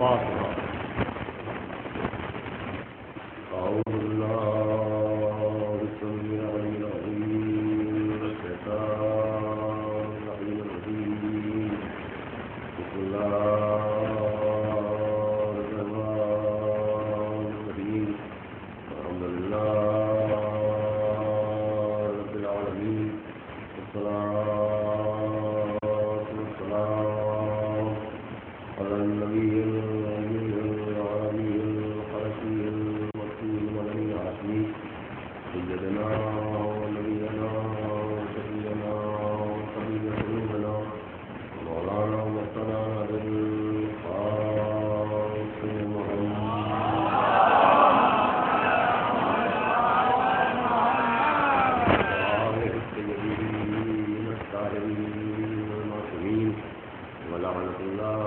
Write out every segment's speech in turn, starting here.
فاطمہ. أعوذ بالله السميع العليم من الشيطان الرجيم. بسم الله الرحمن الرحيم. الحمد لله رب العالمين. والصلاة والسلام على النبي الأمي العربي الحبشي المكي المدني العشمي سيدنا ونبينا وشفيعنا وحبيب قلوبنا مولانا مقتدى بالقاسم محمد السيدين الطاهرين المعصومين ولعنة الله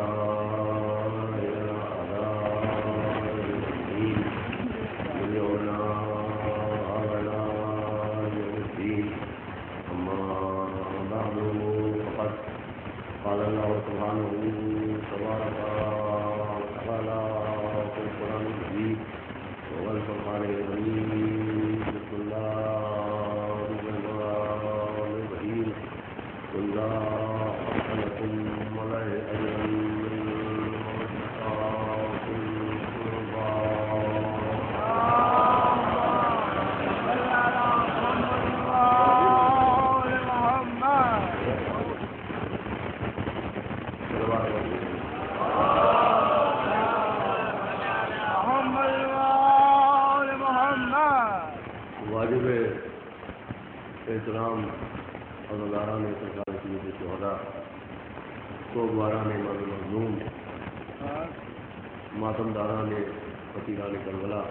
على أعدائهم مليونا على يوم الدين. أما بعد فقد قال الله سبحانه تبارك وتعالى في القرآن الكريم والفرقان الحميد. بسم الله الرحمن الرحيم. قل لا أسألكم عليه أجرا واجب احترام عزاداران سرکار کی شہداء سوگواران مرد مظلوم ماتمداران فقیران کربلا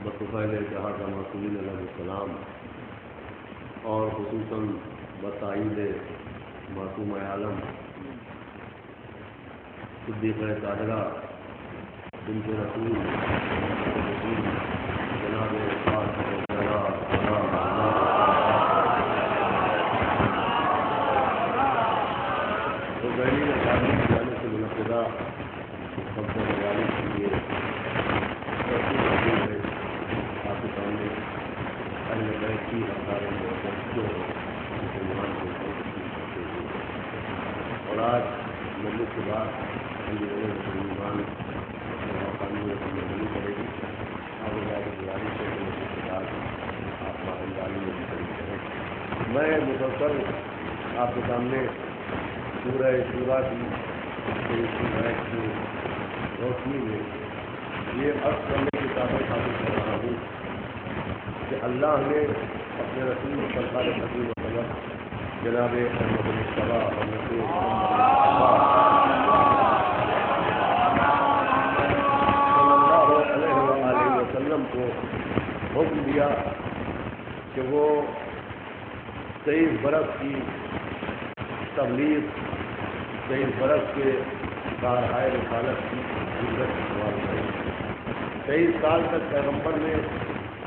بطفیل اتحاد معصومین علیہ السلام اور خصوصاً بتائید معصوم عالم صدیقہ صادقہ بنت رسول جناب دہلی میں شادی جانے سے منعقدہ سب سے مجالس کے لیے ایسی موجود ہے آپ کے سامنے اہل بیت کی رفتار مسلمان کو اور آج مجلس کے بعد مسلمان قانون رسمی کرے گی آگے جا کے گزارش ہے کہ مجلس کے بعد آپ ماہنگانی میں شریک کریں. میں مسلسل آپ کے سامنے سورہ شورا کی روشنی میں یہ عرض کرنے کی طاقت حاصل کر رہا ہوں کہ اللہ نے اپنے رسول سرکار حکیم وسلم جناب احمد مصطفیٰ اور نصیر صلی اللہ علیہ وسلم کو حکم دیا کہ وہ 23 برس کی تبلیغ 23 برس کے کارہائے رسالت کی ضرورت استعمال کریں. 23 سال تک پیغمبر نے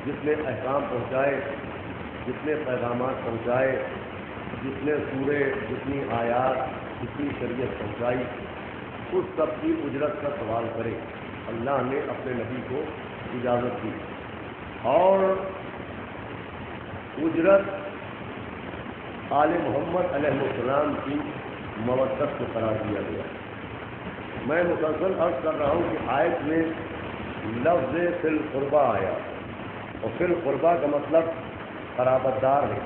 جتنے احکام پہنچائے، جتنے پیغامات پہنچائے، جتنے سورے، جتنی آیات، جتنی شریعت پہنچائی، اس سب کی اجرت کا سوال کرے. اللہ نے اپنے نبی کو اجازت دی اور اجرت آل محمد علیہ السلام کی مودت کو قرار دیا گیا. میں مسلسل عرض کر رہا ہوں کہ آیت میں لفظ فی القربہ آیا اور فی القربہ کا مطلب قرابت دار ہے،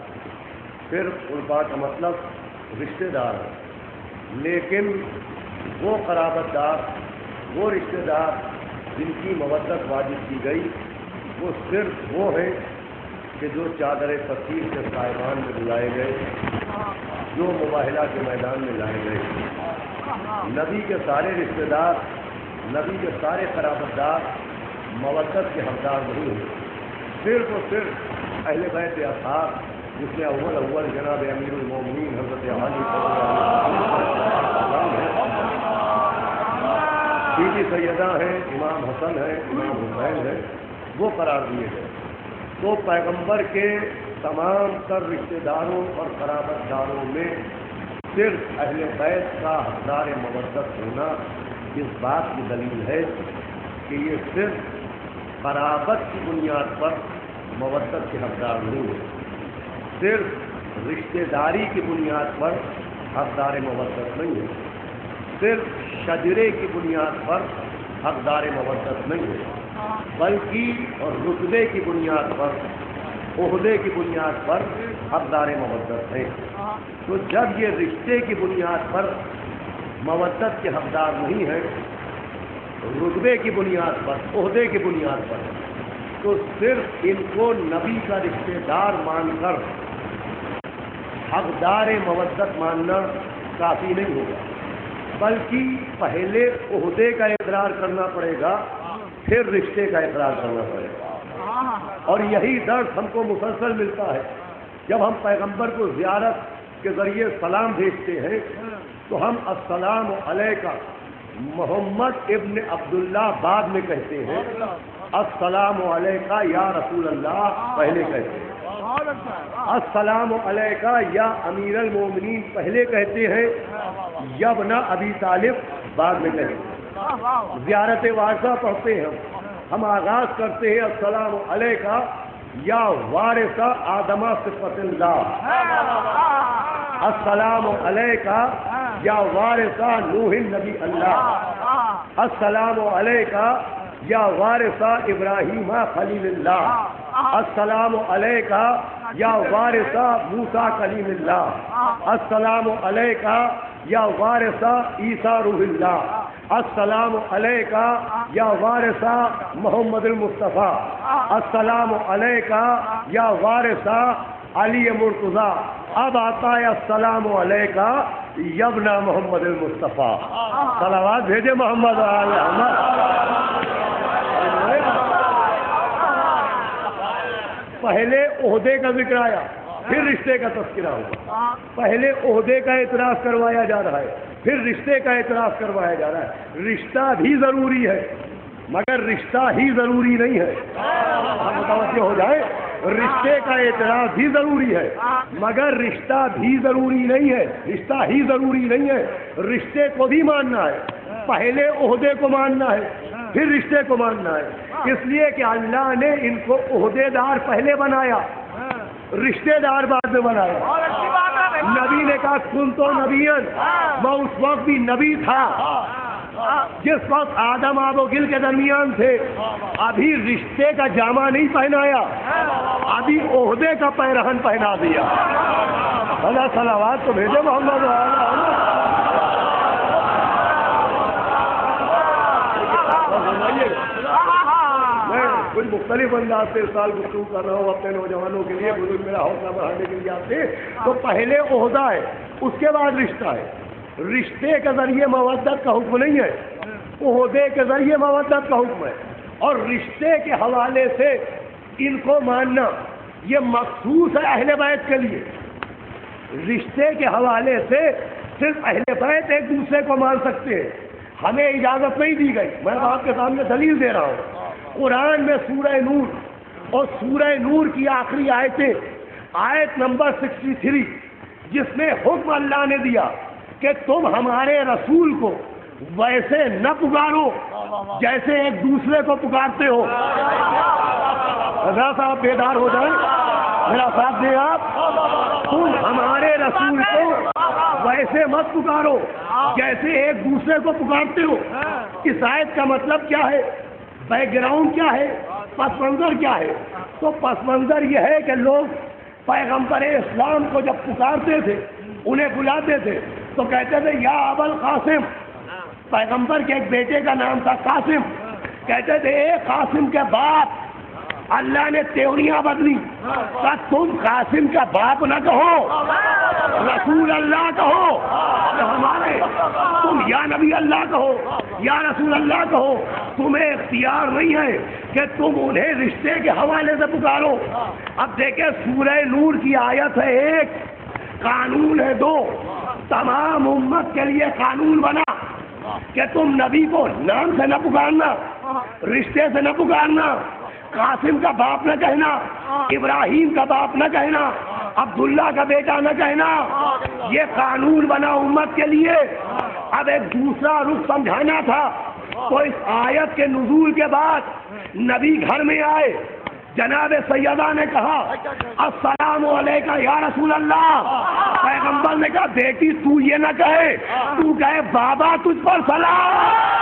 فی القربہ کا مطلب رشتہ دار ہے. لیکن وہ قرابت دار، وہ رشتہ دار جن کی مودت واجب کی گئی وہ صرف وہ ہیں کہ جو چادر فقیر کے صاحبان میں بلائے گئے، جو مباہلہ کے میدان میں لائے گئے. نبی کے سارے رشتہ دار، نبی کے سارے قرابت دار مودت کے حقدار نہیں ہیں. صرف اور صرف اہل بیت اصحاب، جس میں اول جناب امیر المومنین حضرت علی بی بی سیدہ ہیں، امام حسن ہے، امام حسین ہے، وہ قرار دیے گئے. تو پیغمبر کے تمام تر رشتہ داروں اور قرابت داروں میں صرف اہل بیت کا حقدار مودت ہونا اس بات کی دلیل ہے کہ یہ صرف قرابت کی بنیاد پر مودت کے حقدار نہیں ہے، صرف رشتہ داری کی بنیاد پر حقدار مودت نہیں ہے، صرف شجرے کی بنیاد پر حقدار مودت نہیں ہے، بلکہ رتبے کی بنیاد پر، عہدے کی بنیاد پر حقدار مودت ہے۔ تو جب یہ رشتے کی بنیاد پر مودت کے حقدار نہیں ہے، رتبے کی بنیاد پر، عہدے کی بنیاد پر، تو صرف ان کو نبی کا رشتہ دار مان کر حقدار مودت ماننا کافی نہیں ہوگا، بلکہ پہلے عہدے کا اقرار کرنا پڑے گا، پھر رشتے کا اقرار کرنا پڑے گا۔ اور یہی درس ہم کو مسلسل ملتا ہے جب ہم پیغمبر کو زیارت کے ذریعے سلام بھیجتے ہیں تو ہم السلام علیکہ محمد ابن عبداللہ بعد میں کہتے ہیں، السلام علیکہ یا رسول اللہ پہلے کہتے ہیں، السلام علیکہ یا امیر المومنین پہلے کہتے ہیں، یا ابن ابی طالب بعد میں کہتے ہیں۔ زیارت وارثہ پڑھتے ہیں ہم آغاز کرتے ہیں السلام علیکہ یا وارث آدم صفت اللہ، السلام علیکہ یا وارث نوح نبی اللہ، السلام علیکہ یا وارث ابراہیم خلیل اللہ، السلام علیکہ یا وارث موسیٰ کلیم اللہ، السلام علیکہ یا وارث عیسیٰ روح اللہ، السلام علیکہ یا وارث محمد المصطفیٰ، السلام علیکہ یا وارث علی مرتضیٰ۔ اب آتا ہے السلام علیکہ یبن محمد المصطفیٰ۔ صلوات بھیجے محمد پہلے عہدے کا ذکر آیا، پھر رشتے کا تذکرہ ہوا۔ پہلے عہدے کا اعتراف کروایا جا رہا ہے، پھر رشتے کا اعتراف کروایا جا رہا ہے۔ رشتہ بھی ضروری ہے مگر رشتہ ہی ضروری نہیں ہے، آپ متوجہ ہو جائیں، رشتے کا اعتراف بھی ضروری ہے مگر رشتہ بھی ضروری نہیں ہے، رشتہ ہی ضروری نہیں ہے، رشتے کو بھی ماننا ہے، پہلے عہدے کو ماننا ہے پھر رشتے کو ماننا ہے، اس لیے کہ اللہ نے ان کو عہدے دار پہلے بنایا، رشتے دار بعد میں بنایا۔ نبی نے کہا کن تو نبیًا، میں اس وقت بھی نبی تھا جس وقت آدم آب و گل کے درمیان تھے، ابھی رشتے کا جامہ نہیں پہنایا، ابھی عہدے کا پیرہن پہنا دیا۔ اللہ صلوات تو بھیجے محمد میں کچھ مختلف انداز سے اس سال گفتگو کر رہا ہوں اپنے نوجوانوں کے لیے، بزرگ میرا حوصلہ بڑھانے کے لیے آتے، تو پہلے عہدہ ہے اس کے بعد رشتہ ہے۔ رشتے کے ذریعے مودت کا حکم نہیں ہے، عہدے کے ذریعے مودت کا حکم ہے، اور رشتے کے حوالے سے ان کو ماننا یہ مخصوص ہے اہل بیت کے لیے۔ رشتے کے حوالے سے صرف اہل بیت ایک دوسرے کو مان سکتے ہیں، ہمیں اجازت نہیں دی گئی۔ میں آپ کے سامنے دلیل دے رہا ہوں، قرآن میں سورہ نور اور سورہ نور کی آخری آیتیں، آیت نمبر 63، جس میں حکم اللہ نے دیا کہ تم ہمارے رسول کو ویسے نہ پکارو جیسے ایک دوسرے کو پکارتے ہو۔ رضا صاحب بیدار ہو جائیں، میرا ساتھ دیں آپ، تم ہمارے رسول کو ویسے مت پکارو جیسے ایک دوسرے کو پکارتے ہو۔ اس آیت کا مطلب کیا ہے، بیک گراؤنڈ کیا ہے، پس منظر کیا ہے؟ تو پس منظر یہ ہے کہ لوگ پیغمبر اسلام کو جب پکارتے تھے، انہیں بلاتے تھے تو کہتے تھے یا ابل قاسم، پیغمبر کے ایک بیٹے کا نام تھا قاسم، کہتے تھے اے قاسم کے باپ، اللہ نے تیوریاں بدلی، کہ تم قاسم کا باپ نہ کہو، رسول اللہ کہو، ہمارے تم یا نبی اللہ کہو یا رسول اللہ کہو، تمہیں اختیار نہیں ہے کہ تم انہیں رشتے کے حوالے سے پکارو۔ اب دیکھیں سورہ نور کی آیت ہے 1، قانون ہے 2، تمام امت کے لیے قانون بنا کہ تم نبی کو نام سے نہ پکارنا، رشتے سے نہ پکارنا، قاسم کا باپ نہ کہنا، ابراہیم کا باپ نہ کہنا، عبداللہ کا بیٹا نہ کہنا، یہ قانون بنا امت کے لیے۔ اب ایک دوسرا رخ سمجھانا تھا، تو اس آیت کے نزول کے بعد نبی گھر میں آئے، جناب سیدہ نے کہا السلام علیکم یا رسول اللہ۔ پیغمبر نے کہا بیٹی تو یہ نہ کہے، تو کہے بابا تجھ پر سلام۔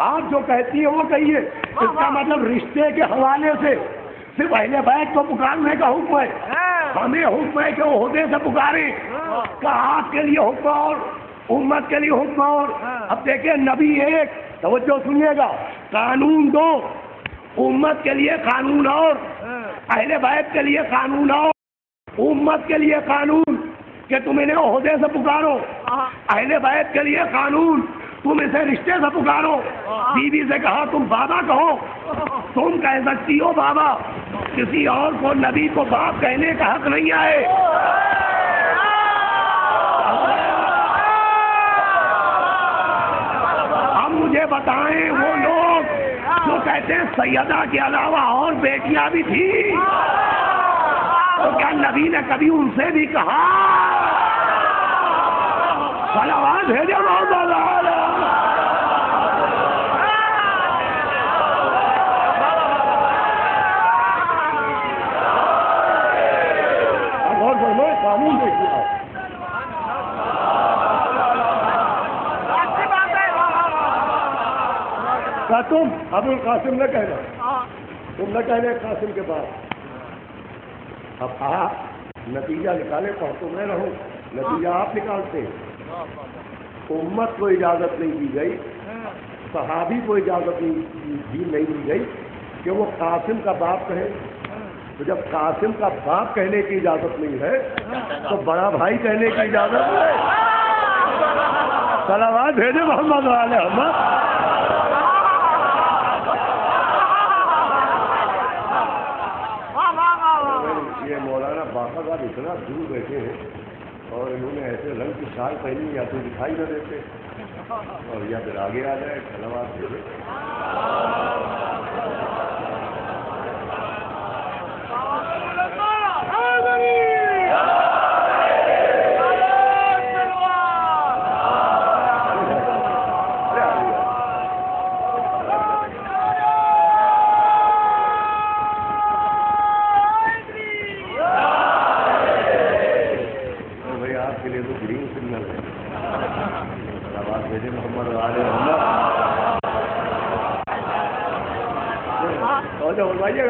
آپ جو کہتی ہے وہ کہیے، اس کا مطلب رشتے کے حوالے سے صرف اہل بیت کو پکارنے کا حکم ہے، ہمیں حکم ہے کہ وہ عہدے سے پکاریں، کہ آپ کے لیے حکم اور امت کے لیے حکم اور۔ اب دیکھیں نبی ایک، توجہ سنیے گا، قانون دو، امت کے لیے قانون اور اہل بیت کے لیے قانون اور، امت کے لیے قانون کہ تم انہیں عہدے سے پکارو، اہل بیت کے لیے قانون تم اسے رشتے سے پکارو۔ بیوی سے کہا تم بابا کہو، تم کہہ سکتی ہو بابا، کسی اور کو نبی کو باپ کہنے کا حق نہیں ہے۔ اب مجھے بتائیں وہ لوگ جو کہتے ہیں سیدہ کے علاوہ اور بیٹیاں بھی تھیں، تو کیا نبی نے کبھی ان سے بھی کہا صلوات بھیجے بہت زیادہ؟ قانون دیکھیے کیا تم ابو القاسم نہ کہنا، تم نہ کہنے قاسم کے بعد۔ اب آپ نتیجہ نکالے، پڑھتے میں رہو، نتیجہ آپ نکالتے ہیں۔ امت کو اجازت نہیں دی گئی، صحابی کو اجازت نہیں دی گئی کہ وہ قاسم کا باپ کہے، تو جب قاسم کا باپ کہنے کی اجازت نہیں ہے تو بڑا بھائی کہنے کی اجازت ہے۔ صلوات بھیجے محمد علیہ محمد۔ یہ مولانا باقا صاحب اتنا دور بیٹھے ہیں اور انہوں نے ایسے رنگ کی شال پہنی، یا تو دکھائی نہ دیتے اور یا پھر آگے آ جائے۔ صلوات بھیجے۔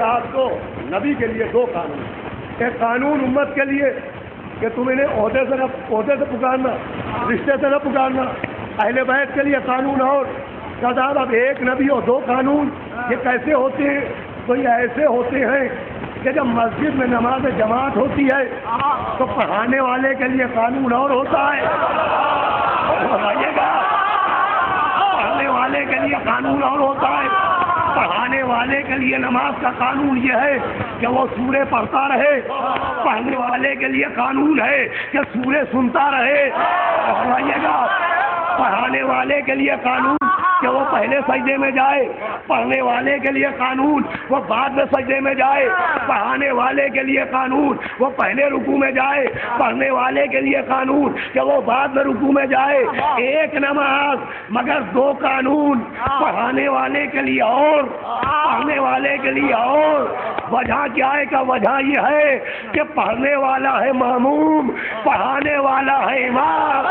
آپ کو نبی کے لیے دو قانون، ایک قانون امت کے لیے کہ تم انہیں عہدے سے پکارنا، رشتے سے نہ پکارنا، اہل بیت کے لیے قانون اور صاحب اب ایک نبی اور دو قانون۔ یہ کیسے ہوتے ہیں؟ تو یہ ایسے ہوتے ہیں کہ جب مسجد میں نماز جماعت ہوتی ہے تو پڑھانے والے کے لیے قانون اور ہوتا ہے، بتائیے گا، پڑھنے والے کے لیے قانون اور ہوتا ہے۔ پڑھانے والے کے لیے نماز کا قانون یہ ہے کہ وہ سورے پڑھتا رہے، پڑھنے والے کے لیے قانون ہے کہ سورے سنتا رہے، بتائیے گا۔ پڑھانے والے کے لیے قانون کہ وہ پہلے سجدے میں جائے، پڑھنے والے کے لیے قانون وہ بعد میں سجدے میں جائے، پڑھانے والے کے لیے قانون وہ پہلے رکوع میں جائے، پڑھنے والے کے لیے قانون کہ وہ بعد میں رکوع میں جائے۔ ایک نماز مگر دو قانون، پڑھانے والے کے لیے اور پڑھنے والے کے لیے اور۔ وجہ کیا ہے؟ کہ وجہ یہ ہے کہ پڑھنے والا ہے ماموم، پڑھانے والا ہے امام۔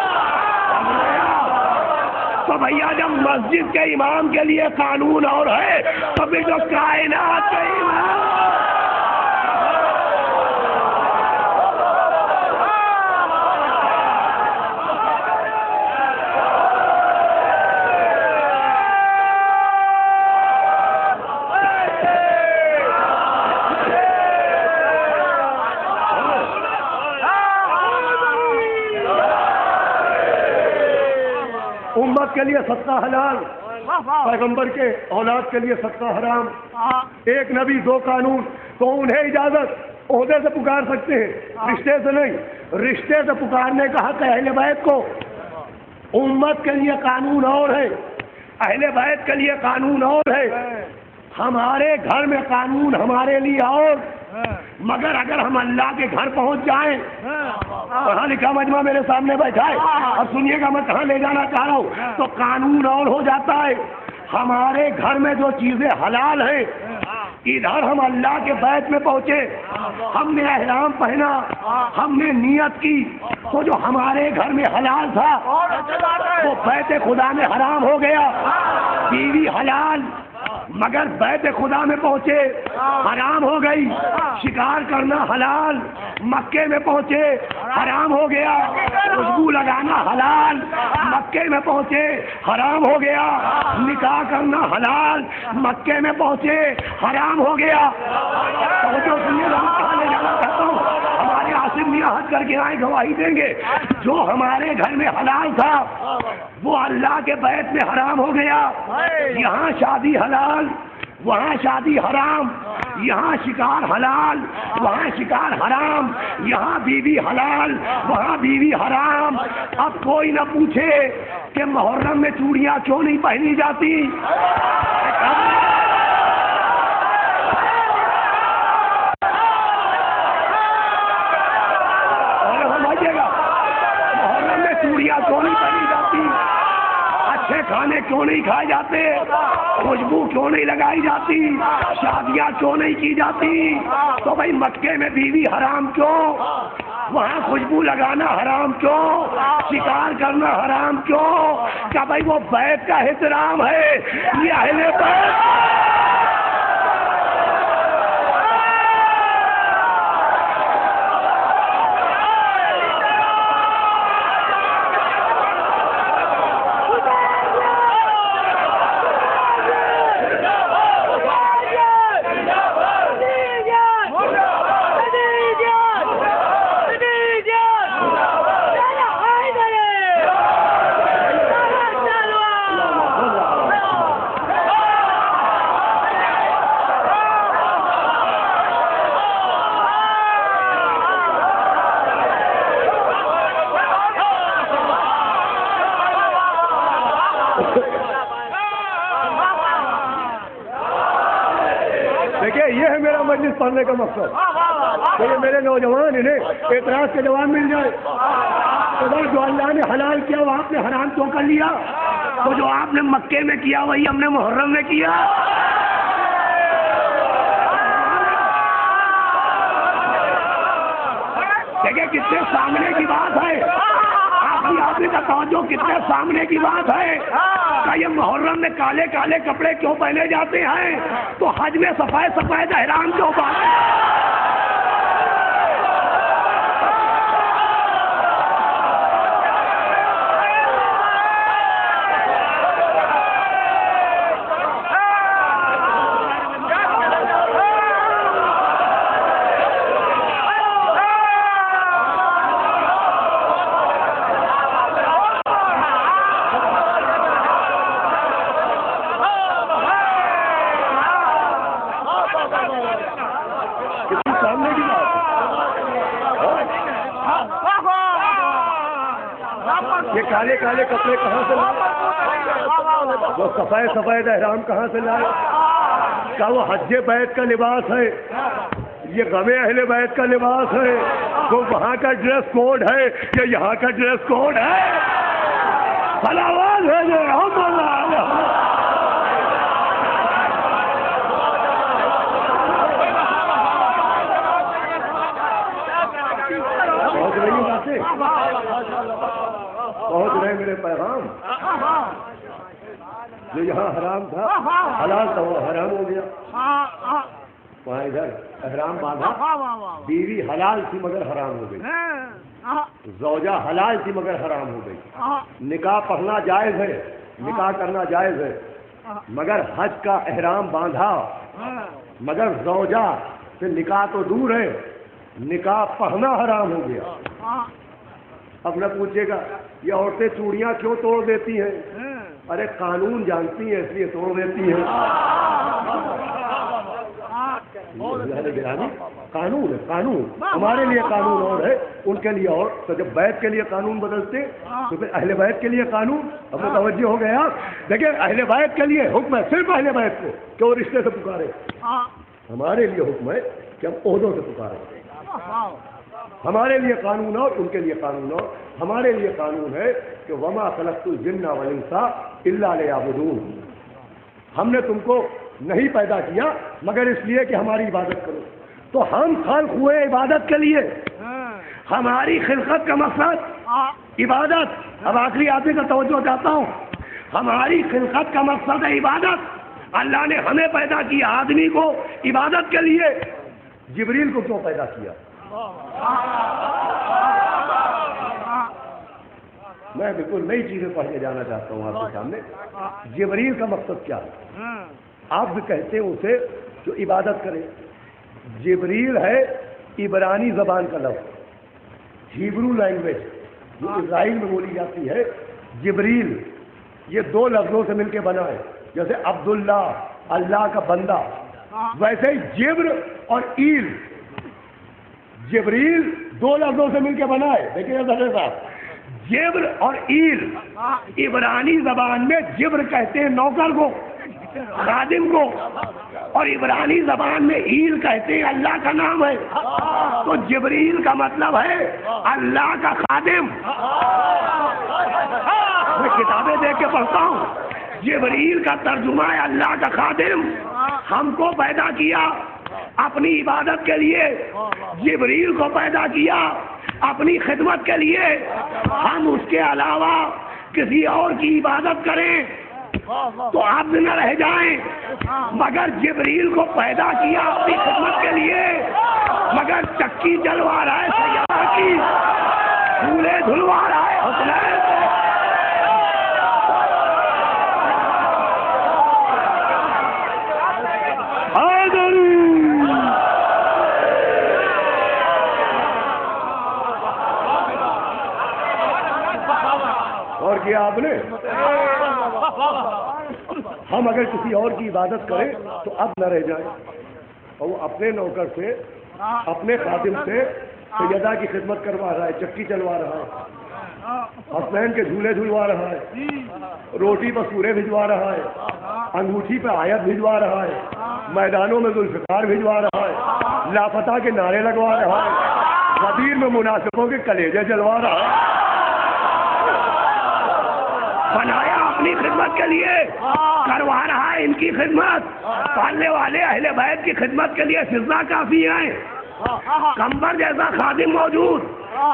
تو بھیا جب مسجد کے امام کے لیے قانون اور ہے تو پھر جو کائنات کے امام امت کے لیے صدقہ حلال، پیغمبر کے اولاد کے لیے صدقہ حرام، ایک نبی دو قانون، تو انہیں اجازت عہدے سے پکار سکتے ہیں، رشتے سے نہیں۔ رشتے سے پکارنے کا حق ہے اہل بیت کو۔ امت کے لیے قانون اور ہے، اہل بیت کے لیے قانون اور ہے۔ ہمارے گھر میں قانون ہمارے لیے اور، مگر اگر ہم اللہ کے گھر پہنچ جائیں، پڑھا لکھا مجمع میرے سامنے بیٹھا ہے، اور سنیے گا میں کہاں لے جانا چاہ رہا ہوں، تو قانون اور ہو جاتا ہے۔ ہمارے گھر میں جو چیزیں حلال ہیں، ادھر ہم اللہ کے بیت میں پہنچے، ہم نے احرام پہنا، ہم نے نیت کی، تو جو ہمارے گھر میں حلال تھا وہ بیت خدا میں حرام ہو گیا۔ بیوی حلال مگر بیت خدا میں پہنچے حرام ہو گئی۔ شکار کرنا حلال مکے میں پہنچے حرام ہو گیا۔ خوشبو لگانا حلال مکے میں پہنچے حرام ہو گیا۔ نکاح کرنا حلال مکے میں پہنچے حرام ہو گیا۔ ہمارے عاصم میاں حج کر کے آئے، گواہی دیں گے، جو ہمارے گھر میں حلال تھا وہ اللہ کے بیت میں حرام ہو گیا۔ یہاں شادی حلال وہاں شادی حرام، یہاں شکار حلال وہاں شکار حرام، یہاں بیوی حلال وہاں بیوی حرام۔ اب کوئی نہ پوچھے کہ محرم میں چوڑیاں کیوں نہیں پہنی جاتی۔ محرم میں چوڑیاں کیوں نہیں پہنی جاتی، اچھے کھانے کیوں نہیں کھائے جاتے، خوشبو کیوں نہیں لگائی جاتی، شادیاں کیوں نہیں کی جاتی؟ تو بھائی مکے میں بیوی حرام کیوں، وہاں خوشبو لگانا حرام کیوں، شکار کرنا حرام کیوں؟ کیا بھائی وہ بیت کا احترام ہے؟ یہ اہل بیت یہ ہے میرا مجلس پڑھنے کا مقصد کہ یہ میرے نوجوان انہیں اعتراض کے جواب مل جائے۔ تو جو اللہ نے حلال کیا وہ آپ نے حرام کیوں کر لیا؟ تو جو آپ نے مکے میں کیا وہی ہم نے محرم میں کیا۔ دیکھیں کتنے سامنے کی بات ہے، آپ کا توجہ کتنے سامنے کی بات ہے۔ یہ محرم میں کالے کالے کپڑے کیوں پہنے جاتے ہیں؟ تو حج میں سفید سفید احرام کیوں پہنے؟ یہ کالے کالے کپڑے کہاں سے لائے؟ وہ سفید سفید احرام کہاں سے لائے؟ کیا وہ حج بیت کا لباس ہے؟ یہ غم اہل بیت کا لباس ہے؟ وہ وہاں کا ڈریس کوڈ ہے یا یہاں کا ڈریس کوڈ ہے؟ صلوات بھیجے پہنچ رہے میرے پیغام۔ جو یہاں حرام تھا حلال تھا وہ حرام ہو گیا۔ وہاں ادھر احرام باندھا، بیوی حلال تھی مگر حرام ہو گئی، زوجہ حلال تھی مگر حرام ہو گئی۔ نکاح پڑھنا جائز ہے، نکاح کرنا جائز ہے، مگر حج کا احرام باندھا، مگر زوجہ سے نکاح تو دور ہے، نکاح پڑھنا حرام ہو گیا۔ اب نہ پوچھے گا یہ عورتیں چوڑیاں کیوں توڑ دیتی ہیں؟ ارے قانون جانتی ہیں اس لیے توڑ دیتی ہیں۔ قانون ہے، قانون ہمارے لیے قانون اور ہے، ان کے لیے اور. تو جب بیت کے لیے قانون بدلتے تو پھر اہل بیت کے لیے قانون. اب متوجہ ہو گئے آپ. دیکھیں اہل بیت کے لیے حکم ہے صرف اہل بیت کو کہ وہ رشتے سے پکارے. ہمارے لیے حکم ہے کہ ہم عہدوں سے پکاریں. ہمارے لیے قانون اور ان کے لیے قانون اور. ہمارے لیے قانون ہے کہ وما خلقت الجن والانس الا لیعبدون. ہم نے تم کو نہیں پیدا کیا مگر اس لیے کہ ہماری عبادت کرو. تو ہم خلق ہوئے عبادت کے لیے. ہماری خلقت کا مقصد عبادت. اب آخری آدمی کا توجہ چاہتا ہوں. ہماری خلقت کا مقصد ہے عبادت. اللہ نے ہمیں پیدا کیا آدمی کو عبادت کے لیے. جبریل کو کیوں پیدا کیا؟ میں بالکل نئی چیزیں پڑھنے جانا چاہتا ہوں آپ کے سامنے. جبریل کا مقصد کیا ہے؟ آپ بھی کہتے ہیں اسے جو عبادت کرے. جبریل ہے عبرانی زبان کا لفظ, ہیبرو لینگویج جو اسرائیل میں بولی جاتی ہے. جبریل یہ دو لفظوں سے مل کے بنا ہے. جیسے عبداللہ اللہ کا بندہ, ویسے ہی جبر اور ایل, جبریل دو لفظوں سے مل کے بنا ہے. دیکھیے صاحب, جبر اور ایل عبرانی زبان میں جبر کہتے ہیں نوکر کو, خادم کو, اور عبرانی زبان میں ایل کہتے ہیں اللہ کا نام ہے. تو جبریل کا مطلب ہے اللہ کا خادم. میں کتابیں دیکھ کے پڑھتا ہوں, جبریل کا ترجمہ ہے اللہ کا خادم. ہم کو پیدا کیا اپنی عبادت کے لیے, جبریل کو پیدا کیا اپنی خدمت کے لیے. ہم اس کے علاوہ کسی اور کی عبادت کریں تو عبد نہ رہ جائیں. مگر جبریل کو پیدا کیا اپنی خدمت کے لیے. مگر چکی جلوا رہا ہے سیارہ کی, پھولے دھلوا رہا ہے حسنین. اور کیا آپ نے, ہم اگر کسی اور کی عبادت کریں تو اب نہ رہ جائیں. اور وہ اپنے نوکر سے, اپنے خادم سے سیدہ کی خدمت کروا رہا ہے, چکی چلوا رہا ہے, حسنین کے جھولے جھلوا رہا ہے, روٹی پر سورے بھجوا رہا ہے, انگوٹھی پہ آیت بھجوا رہا ہے, میدانوں میں ذوالفقار بھجوا رہا ہے, لاپتہ کے نعرے لگوا رہا ہے, غدیر میں منافقوں کے کلیجے جلوا رہا ہے. بنایا اپنی خدمت کے لیے, کروا رہا ہے ان کی خدمت. پالنے والے اہل بیت کی خدمت کے لیے فضا کافی ہیں. کمبر جیسا خادم موجود,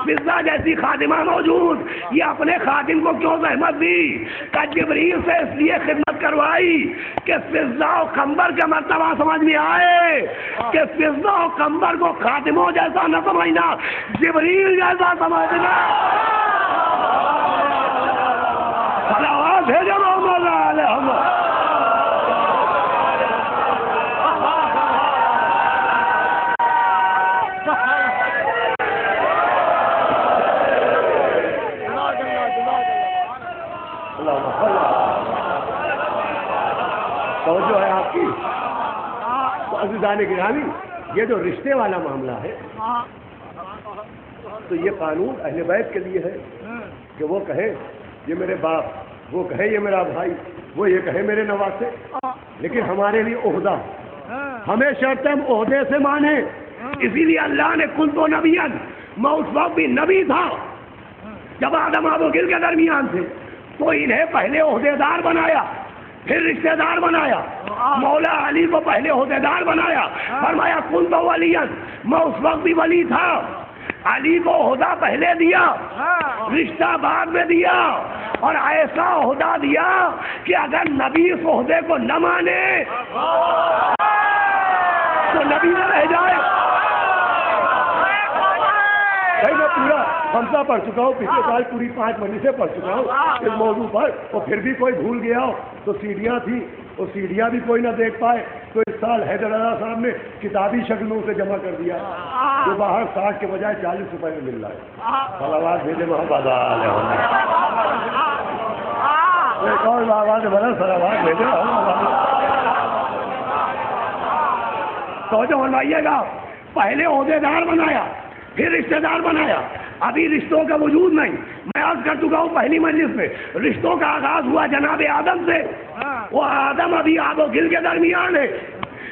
فضا جیسی خادمہ موجود. یہ اپنے خادم کو کیوں زحمت دی؟ کہ جبریل سے اس لیے خدمت کروائی کہ فضا و کمبر کا مرتبہ سمجھ میں آئے, کہ فضا و کمبر کو خادموں جیسا نہ سمجھنا, جبریل جیسا سمجھنا. بھیجو محمد علیہ توجہ ہے آپ کی. تو عزیزان گرامی, یہ جو رشتے والا معاملہ ہے تو یہ قانون اہل بیت کے لیے ہے کہ وہ کہیں یہ میرے باپ, وہ کہے یہ میرا بھائی, وہ یہ کہے میرے نواسے. لیکن ہمارے لیے عہدہ, ہمیں شرط ہم عہدے سے مانیں. اسی لیے اللہ نے کن تو نبیًا, میں اس وقت بھی نبی تھا جب آدم و گل کے درمیان تھے, تو انہیں پہلے عہدے دار بنایا, پھر رشتے دار بنایا. مولا علی کو پہلے عہدے دار بنایا, فرمایا کن تو ولیًا, میں اس وقت بھی ولی تھا. علی کو عہدہ پہلے دیا, رشتہ بعد میں دیا, اور ایسا عہدہ دیا کہ اگر نبی اس عہدے کو نہ مانے تو نبی نہ رہ جائے. میں پورا خمسہ پڑھ چکا ہوں, پچھلے سال پوری 5 مہینے سے پڑھ چکا ہوں اس موضوع پر, اور پھر بھی کوئی بھول گیا ہو تو سیڑھیاں تھی, وہ سیڑھیاں بھی کوئی نہ دیکھ پائے. تو اس سال حیدر علی صاحب نے کتابی شکلوں سے جمع کر دیا, جو باہر 60 کے بجائے 40 روپئے میں مل رہا ہے. صلوات بھیجے محمد ایک اور آواز بنا, صلوات بھیجے. توجہ فرمائیے گا, پہلے عہدیدار بنایا، پھر رشتہ دار بنایا. ابھی رشتوں کا وجود نہیں. میں عرض کر چکا ہوں پہلی مجلس میں، رشتوں کا آغاز ہوا جناب آدم سے. وہ آدم ابھی آب و گل کے درمیان ہے.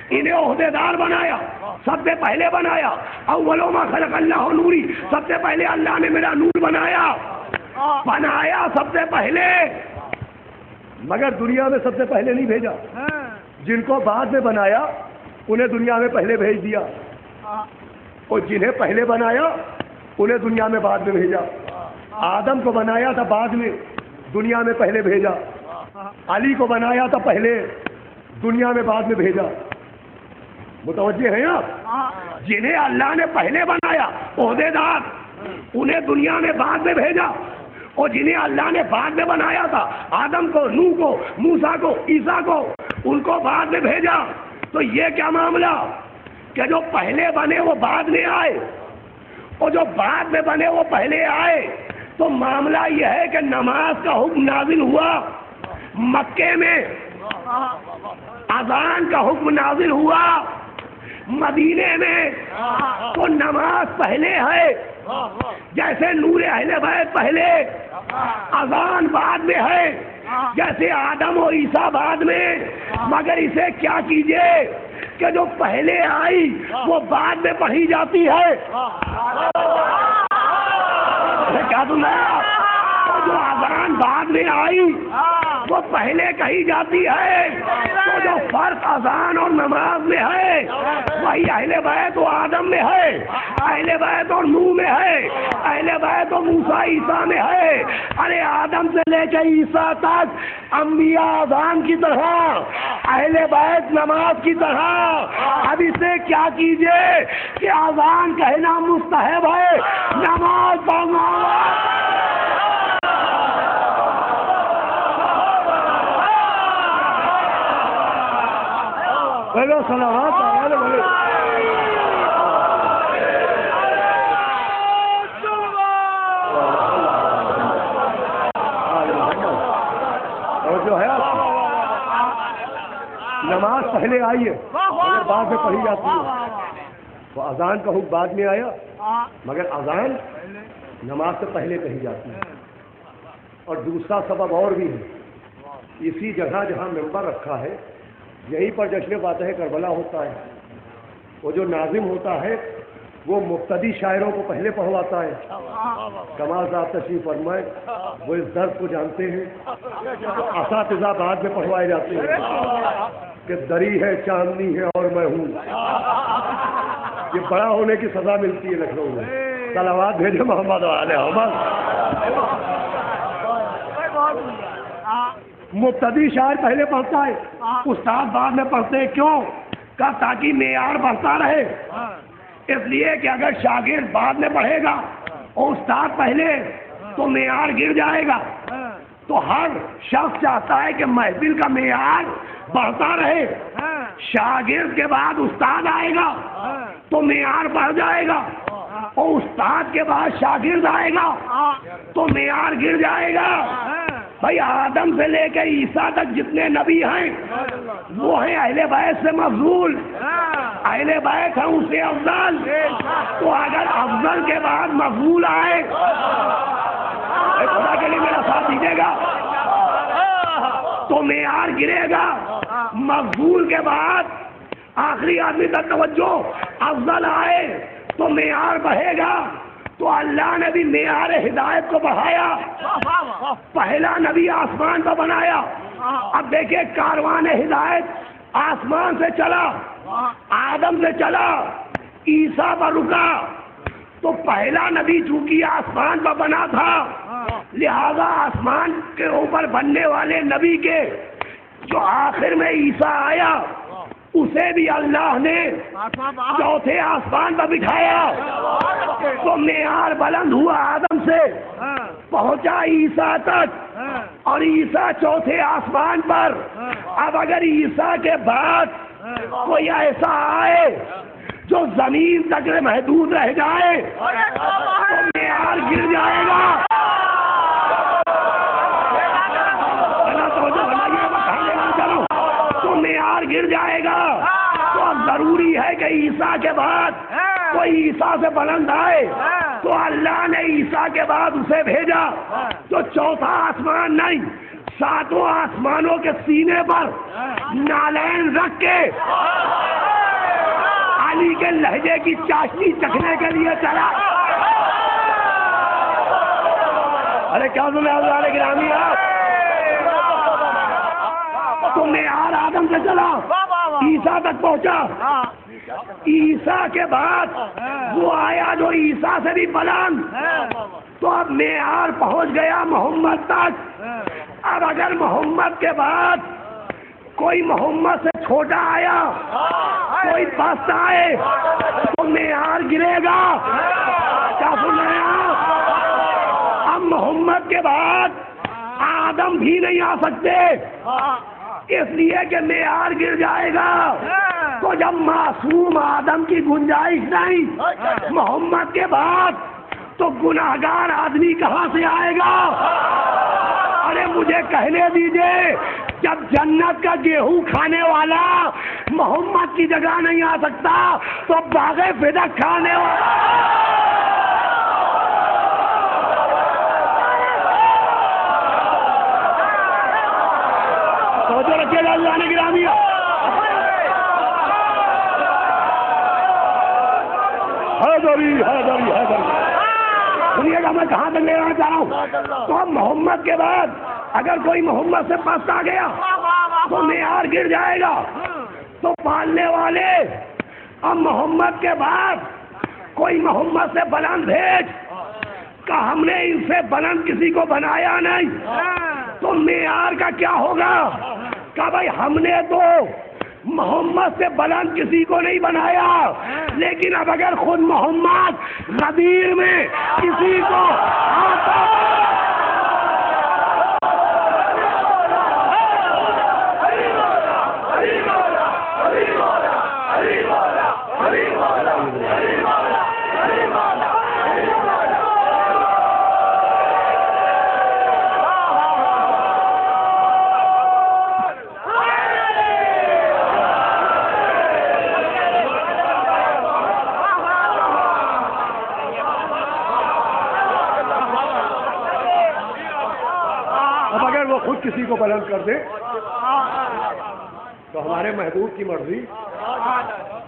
انہیں عہدیدار بنایا، سب سے پہلے بنایا. اولو ما خلق اللہ نوری، سب سے پہلے اللہ نے میرا نور بنایا سب سے پہلے. مگر دنیا میں سب سے پہلے نہیں بھیجا. جن کو بعد میں بنایا انہیں دنیا میں پہلے بھیج دیا، اور جنہیں پہلے بنایا انہیں دنیا میں بعد میں بھیجا. آدم کو بنایا تھا بعد میں، دنیا میں پہلے بھیجا. علی کو بنایا تھا پہلے، دنیا میں بعد میں بھیجا. متوجہ ہیں آپ؟ جنہیں اللہ نے پہلے بنایا عہدیدار، انہیں دنیا میں بعد میں بھیجا. اور جنہیں اللہ نے بعد میں بنایا تھا، آدم کو، نوح کو، موسیٰ کو، عیسیٰ کو، ان کو بعد میں بھیجا. تو یہ کیا معاملہ کہ جو پہلے بنے وہ بعد میں آئے، اور جو بعد میں بنے وہ پہلے آئے. تو معاملہ یہ ہے کہ نماز کا حکم نازل ہوا مکے میں، اذان کا حکم نازل ہوا مدینے میں. تو نماز پہلے ہے، جیسے نور اہل بیت پہلے، اذان بعد میں ہے، جیسے آدم و عیسیٰ بعد میں. مگر اسے کیا کیجئے کہ جو پہلے آئی وہ بعد میں پڑھی جاتی ہے. کیا تم جو اذان بعد میں آئی وہ پہلے کہی جاتی ہے. تو جو فرق اذان اور نماز میں ہے وہی اہل بیت و آدم میں ہے، اہل بیت اور نوح میں ہے، اہل بیت و موسیٰ عیسیٰ میں ہے. ارے آدم سے لے کے عیسیٰ تک انبیاء اذان کی طرح، اہل بیت نماز کی طرح. اب اسے کیا کیجئے کہ اذان کہنا مستحب ہے، نماز پڑھنا صلوات علیہ وسلم. اور جو ہے نماز پہلے آئی ہے مگر بعد میں پڑھی جاتی ہے. تو اذان کا حکم بعد میں آیا مگر اذان نماز سے پہلے کہی جاتی ہے. اور دوسرا سبب اور بھی ہے. اسی جگہ جہاں ممبر رکھا ہے یہیں پر جشن فاتح کربلا ہوتا ہے. وہ جو ناظم ہوتا ہے وہ مبتدی شاعروں کو پہلے پڑھواتا ہے. کمال صاحب تشریف فرمائے، وہ اس درد کو جانتے ہیں. اساتذہ بعد میں پڑھوائے جاتے ہیں کہ دری ہے، چاندنی ہے اور میں ہوں. یہ بڑا ہونے کی سزا ملتی ہے لکھنؤ میں. صلوات بھیجے محمد والے محمد. مبتدی شاعر پہلے پڑھتا ہے، استاد بعد میں پڑھتے ہیں. کیوں؟ کہ تاکہ معیار بڑھتا رہے. اس لیے کہ اگر شاگرد بعد میں پڑھے گا اور استاد پہلے تو معیار گر جائے گا. تو ہر شخص چاہتا ہے کہ محفل کا معیار بڑھتا رہے. شاگرد کے بعد استاد آئے گا تو معیار بڑھ جائے گا، اور استاد کے بعد شاگرد آئے گا تو معیار گر جائے گا. بھائی آدم سے لے کے عیسیٰ تک جتنے نبی ہیں وہ ہیں اہل بیت سے مفضول. اہل بیت ہیں اس سے افضل. تو اگر افضل کے بعد مفضول آئے، خدا کے لیے میرا ساتھ دیجیے گا، تو معیار گرے گا. مفضول کے بعد آخری آدمی تک توجہ، افضل آئے تو معیار بڑھے گا. تو اللہ نے بھی معیار ہدایت کو بڑھایا. پہلا نبی آسمان پر بنایا. اب دیکھیں کاروان ہدایت آسمان سے چلا، آدم سے چلا، عیسیٰ پر رکا. تو پہلا نبی چونکہ آسمان پر بنا تھا، لہذا آسمان کے اوپر بننے والے نبی کے جو آخر میں عیسیٰ آیا اسے بھی اللہ نے چوتھے آسمان پر بٹھایا. تو معیار بلند ہوا آدم سے پہنچا عیسیٰ تک، اور عیسیٰ چوتھے آسمان پر. اب اگر عیسیٰ کے بعد کوئی ایسا آئے جو زمین تک محدود رہ جائے تو معیار گر جائے گا. تو معیار گر جائے گا. تو اب ضروری ہے کہ عیسیٰ کے بعد کوئی عیسیٰ سے بلند آئے تو اللہ نے عیسیٰ کے بعد اسے بھیجا تو چوتھا آسمان نہیں، ساتوں آسمانوں کے سینے پر نالین رکھ کے علی کے لہجے کی چاشنی چکھنے کے لیے چلا۔ ارے کیا سنے اللہ گرامی آپ؟ تو معیار آدم سے چلا، عیسیٰ تک پہنچا، عیسیٰ کے بعد وہ آیا جو عیسیٰ سے بھی بلند، تو اب معیار پہنچ گیا محمد تک۔ اب اگر محمد کے بعد کوئی محمد سے چھوٹا آیا، کوئی پست آئے تو معیار گرے گا۔ کیا سن رہے ہیں؟ اب محمد کے بعد آدم بھی نہیں آ سکتے، اس لیے کہ معیار گر جائے گا۔ تو جب معصوم آدم کی گنجائش نہیں محمد کے بعد، تو گناہگار آدمی کہاں سے آئے گا؟ ارے مجھے کہنے دیجئے، جب جنت کا گیہوں کھانے والا محمد کی جگہ نہیں آ سکتا تو باغ فدق کھانے والا توجہ رکھیے گا اللہ نے گرامی۔ سنیے گا میں کہاں تک لے جانا چاہ رہا ہوں۔ تو اب محمد کے بعد اگر کوئی محمد سے پست آ گیا تو معیار گر جائے گا۔ تو پالنے والے اب محمد کے بعد کوئی محمد سے بلند بھیج، کہ ہم نے ان سے بلند کسی کو بنایا نہیں۔ تو معیار کا کیا ہوگا؟ کہ بھائی ہم نے تو محمد سے بلند کسی کو نہیں بنایا، لیکن اب اگر خود محمد غدیر میں کسی کو آتا خود کسی کو بلند کر دے تو ہمارے محبوب کی مرضی،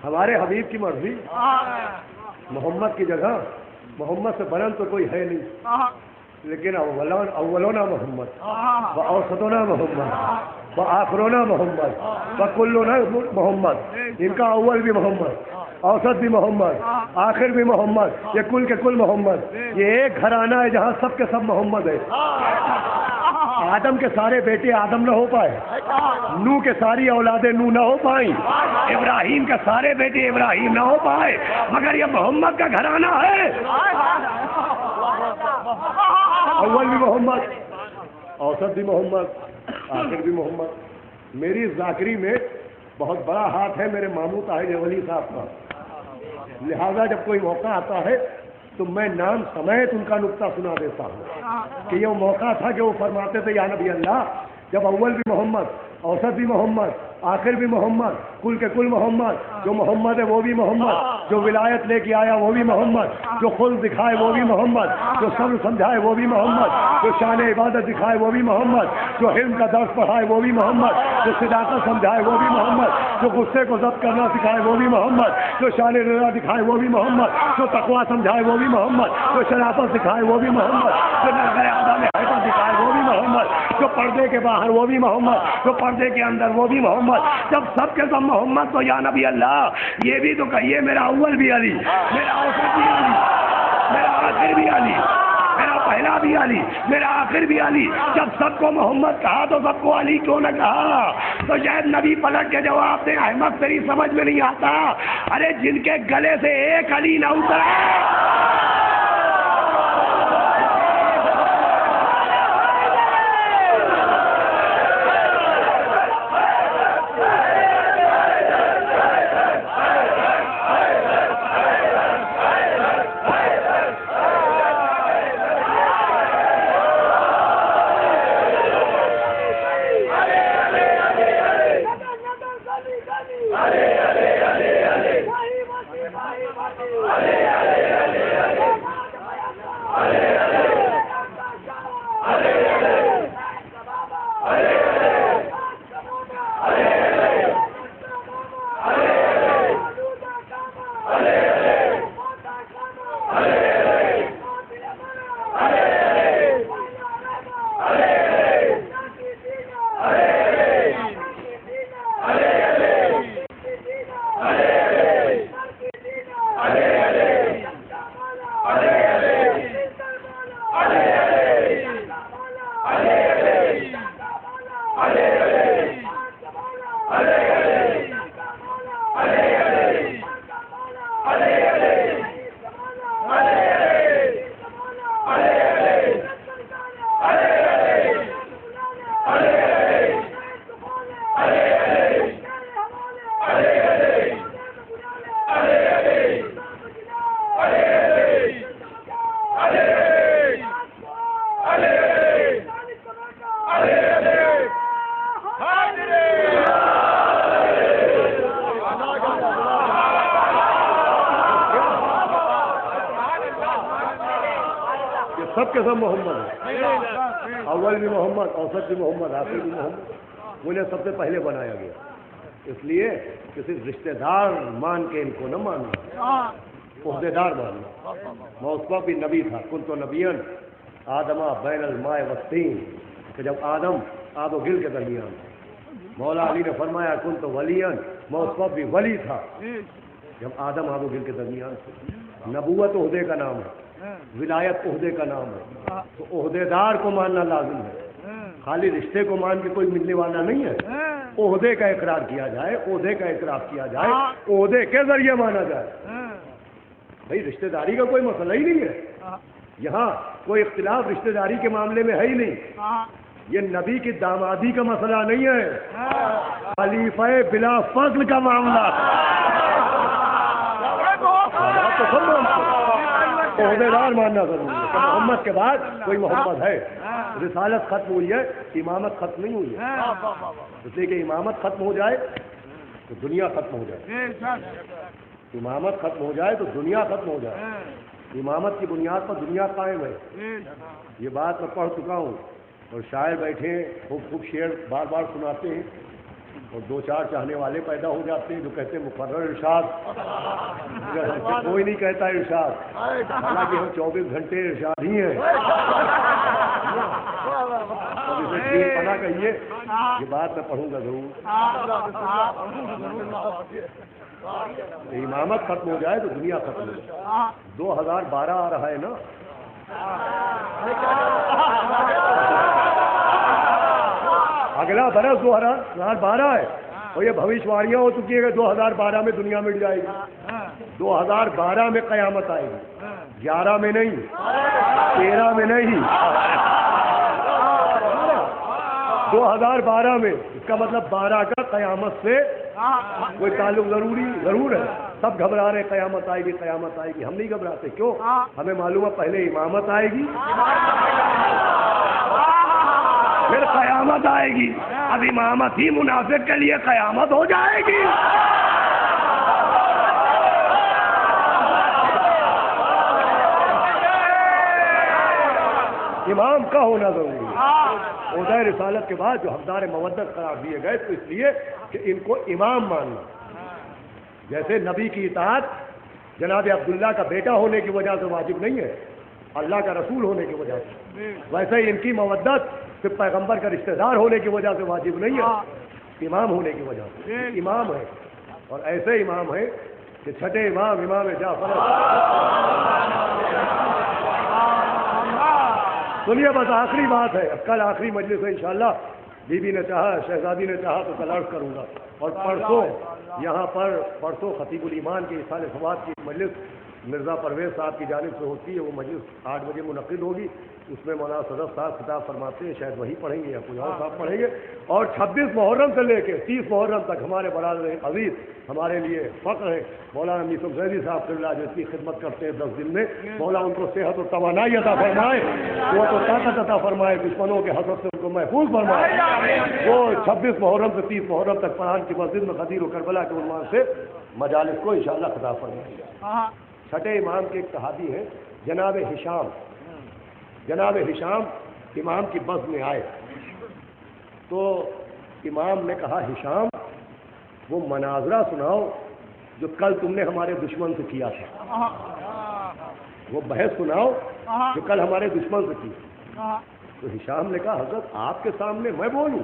ہمارے حبیب کی مرضی، محمد کی جگہ محمد سے بلند تو کوئی ہے نہیں، لیکن اولونا محمد و اوسطونا محمد و آخرونا محمد و کلونا محمد، ان کا اول بھی محمد، اوسط بھی محمد، آخر بھی محمد، یہ کل کے کل محمد۔ یہ ایک گھرانہ ہے جہاں سب کے سب محمد ہے۔ آدم کے سارے بیٹے آدم نہ ہو پائے، نوح کے ساری اولادیں نوح نہ ہو پائیں، ابراہیم کے سارے بیٹے ابراہیم نہ ہو پائے، مگر یہ محمد کا گھرانہ ہے۔ اول بھی محمد، اوسط بھی محمد، آخر بھی محمد۔ میری ذاکری میں بہت بڑا ہاتھ ہے میرے ماموں طاہر ولی صاحب کا، لہذا جب کوئی موقع آتا ہے تو میں نام سمیت ان کا نقطہ سنا دیتا ہوں کہ یہ موقع تھا کہ وہ فرماتے تھے یا نبی اللہ، جب اول بھی محمد، اوسط بھی محمد، آخر بھی محمد، کل کے کل محمد، جو محمد ہے وہ بھی محمد، جو ولایت لے کے آیا وہ بھی محمد، جو خلق دکھائے وہ بھی محمد، جو صبر سمجھائے وہ بھی محمد، جو شان عبادت دکھائے وہ بھی محمد، جو علم کا درس پڑھائے وہ بھی محمد، جو صداقت سمجھائے وہ بھی محمد، جو غصے کو ضبط کرنا سکھائے وہ بھی محمد، جو شان رضا دکھائے وہ بھی محمد، جو تقویٰ سمجھائے وہ بھی محمد، جو شرافت سکھائے وہ بھی محمد، جو نظر اعلیٰ میں حیبت دکھائے وہ بھی محمد، جو پردے کے باہر وہ بھی محمد، جو پردے کے اندر وہ بھی محمد۔ جب سب کے سب محمد تو یا نبی اللہ یہ بھی تو کہیے میرا اول بھی علی، میرا اوسط بھی علی، میرا آخر بھی علی، میرا پہلا بھی علی، میرا آخر بھی علی۔ جب سب کو محمد کہا تو سب کو علی کیوں نہ کہا؟ تو شاید نبی پلٹ کے جواب دیں احمد تیری سمجھ میں نہیں آتا، ارے جن کے گلے سے ایک علی نہ اترا ارے سب محمد ہے، اول بھی محمد، اوسط بھی محمد، آخر بھی محمد، انہیں سب سے پہلے بنایا گیا. اس لیے کسی رشتہ دار مان کے ان کو نہ ماننا، عہدے دار ماننا. میں اس وقت بھی نبی تھا، کنت نبیًا آدمہ بین الماء والطین، کہ جب آدم آب و گل کے درمیان تھا. مولا علی نے فرمایا کنت ولیًا، میں اس وقت بھی ولی تھا جب آدم آب و گل کے درمیان تھے. نبوت عہدے کا نام ہے، ولایت عہدے کا نام ہے، تو عہدے دار کو ماننا لازم ہے. خالی رشتے کو مان کے کوئی ملنے والا نہیں ہے. عہدے کا اقرار کیا جائے، عہدے کا اقرار کیا جائے، عہدے کے ذریعے مانا جائے. بھائی رشتہ داری کا کوئی مسئلہ ہی نہیں ہے یہاں، کوئی اختلاف رشتہ داری کے معاملے میں ہے ہی نہیں. یہ نبی کی دامادی کا مسئلہ نہیں ہے، خلیفہ بلا فضل کا معاملہ. عہدے دار ماننا ضروری ہے. محمد کے بعد کوئی محمد ہے. رسالت ختم ہوئی ہے، امامت ختم نہیں ہوئی ہے. اس لیے کہ امامت ختم ہو جائے تو دنیا ختم ہو جائے، امامت ختم ہو جائے تو دنیا ختم ہو جائے. امامت کی بنیاد پر دنیا قائم ہے. یہ بات میں پڑھ چکا ہوں، اور شاعر بیٹھے خوب خوب شعر بار بار سناتے ہیں، اور دو چار چاہنے والے پیدا ہو جاتے ہیں جو کہتے ہیں مقرر ارشاد. کوئی نہیں کہتا ارشاد، حالانکہ ہم 24 گھنٹے ارشاد ہی ہیں. پناہ کہیے، یہ بات میں پڑھوں گا ضرور. امامت ختم ہو جائے تو دنیا ختم ہو جائے. 2012 آ رہا ہے نا، اگلا برس 2012 ہے، اور یہ بھوشواڑیاں ہو چکی ہیں کہ 2012 میں دنیا مٹ جائے گی. 2012 میں قیامت آئے گی، 11 میں نہیں، 13 میں نہیں، 2012 میں. اس کا مطلب 12 کا قیامت سے کوئی تعلق ضرور ہے. سب گھبرا رہے قیامت آئے گی، قیامت آئے گی. ہم نہیں گھبراتے. کیوں؟ ہمیں معلوم ہے پہلے امامت آئے گی پھر قیامت آئے گی. اب امامت ہی منافق کے لیے قیامت ہو جائے گی. امام کا ہونا ضروری ہے. عہدۂ رسالت کے بعد جو حقدار مودت قرار دیے گئے تو اس لیے کہ ان کو امام ماننا. جیسے نبی کی اطاعت جناب عبداللہ کا بیٹا ہونے کی وجہ سے واجب نہیں ہے، اللہ کا رسول ہونے کی وجہ سے، ویسے ہی ان کی مودت صرف پیغمبر کا رشتہ دار ہونے کی وجہ سے واجب نہیں ہے، امام ہونے کی وجہ سے. امام ہے، اور ایسے امام ہے کہ چھٹے امام جعفر. سنیے بس آخری بات ہے، اب کل آخری مجلس ہے انشاءاللہ. بیوی نے چاہا، شہزادی نے چاہا تو کل عرض کروں گا. اور پرسوں خطیب الایمان کے اصال ثواب کی مجلس مرزا پرویز صاحب کی جانب سے ہوتی ہے. وہ مجلس 8 بجے منعقد ہوگی. اس میں مولانا صدر صاحب خطاب فرماتے ہیں، شاید وہی پڑھیں گے یا کوئی اور صاحب پڑھیں گے. اور 26 محرم سے لے کے 30 محرم تک ہمارے برادر عزیز ہمارے لیے فخر ہے مولانا یوسف زیدی صاحب سے جو اتنی خدمت کرتے ہیں 10 دن میں. مولا ان کو صحت و توانائی عطا فرمائے، وہ تو طاقت عطا فرمائے، دشمنوں کے حسد سے ان کو محفوظ فرمائے. وہ 26 محرم سے 30 محرم تک پران کی مسجد میں غدیر و کربلا کے عنوان سے مجالس کو انشاءاللہ خطاب فرمائے گا. چھٹے امام کے ایک صحابی ہیں جناب ہشام. جناب ہشام امام کی بس میں آئے تو امام نے کہا ہشام وہ مناظرہ سناؤ جو کل تم نے ہمارے دشمن سے کیا تھا، وہ بحث سناؤ جو کل ہمارے دشمن سے کی. تو ہشام نے کہا حضرت آپ کے سامنے میں بولوں؟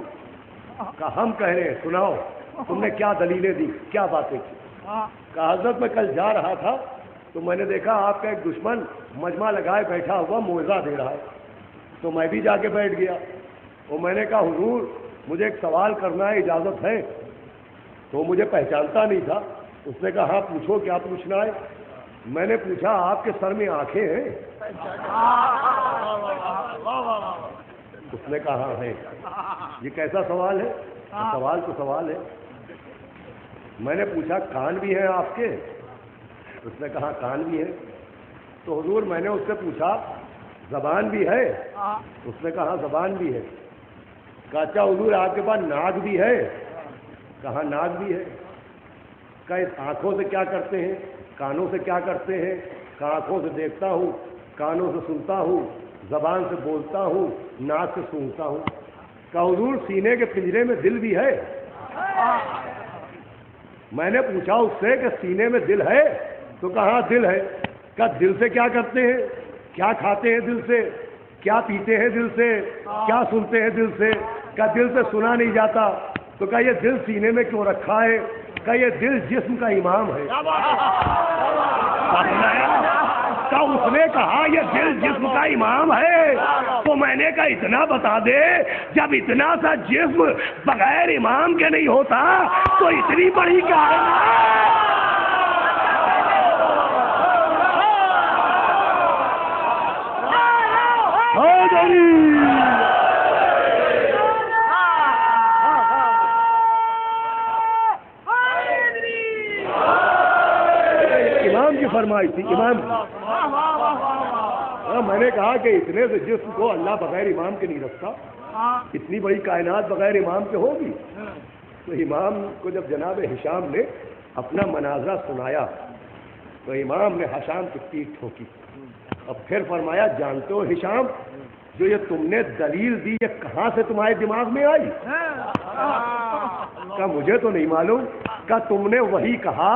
کہا ہم کہہ رہے ہیں سناؤ، تم نے کیا دلیلیں دی، کیا باتیں کی. کہا حضرت میں کل جا رہا تھا تو میں نے دیکھا آپ کا ایک دشمن مجمع لگائے بیٹھا ہوا موعظہ دے رہا ہے، تو میں بھی جا کے بیٹھ گیا. اور میں نے کہا حضور مجھے ایک سوال کرنا ہے، اجازت ہے؟ تو مجھے پہچانتا نہیں تھا. اس نے کہا ہاں پوچھو کیا پوچھنا ہے. میں نے پوچھا آپ کے سر میں آنکھیں ہیں؟ اس نے کہا ہاں ہے. یہ کیسا سوال ہے؟ سوال تو سوال ہے. میں نے پوچھا کان بھی ہیں آپ کے؟ اس نے کہا کان بھی ہے. تو حضور میں نے اس سے پوچھا زبان بھی ہے؟ اس نے کہا زبان بھی ہے. کہا اچھا حضور آپ کے پاس ناک بھی ہے؟ کہا ناک بھی ہے. کہا آنکھوں سے کیا کرتے ہیں؟ کانوں سے کیا کرتے ہیں؟ کہا آنکھوں سے دیکھتا ہوں، کانوں سے سنتا ہوں، زبان سے بولتا ہوں، ناک سے سونگتا ہوں. کہ حضور سینے کے پنجرے میں دل بھی ہے؟ میں نے پوچھا اس سے کہ سینے میں دل ہے؟ تو کہا دل ہے. کہ دل سے کیا کرتے ہیں؟ کیا کھاتے ہیں دل سے؟ کیا پیتے ہیں دل سے؟ کیا سنتے ہیں دل سے؟ کہ دل سے سنا نہیں جاتا. تو کہ یہ دل سینے میں کیوں رکھا ہے؟ کہ یہ دل جسم کا امام ہے. کہ اس نے کہا یہ دل جسم کا امام ہے. تو میں نے کہا اتنا بتا دے، جب اتنا سا جسم بغیر امام کے نہیں ہوتا تو اتنی بڑی کائنات. امام کی فرمائی تھی، امام کی. میں نے کہا کہ اتنے سے جسم کو اللہ بغیر امام کے نہیں رکھتا، اتنی بڑی کائنات بغیر امام کے ہوگی. تو امام کو جب جناب ہشام نے اپنا مناظرہ سنایا تو امام نے ہشام کی پیٹھ ٹھوکی اور پھر فرمایا جانتے ہو ہشام، جو یہ تم نے دلیل دی یہ کہاں سے تمہارے دماغ میں آئی؟ کہ مجھے تو نہیں معلوم. کہ تم نے وہی کہا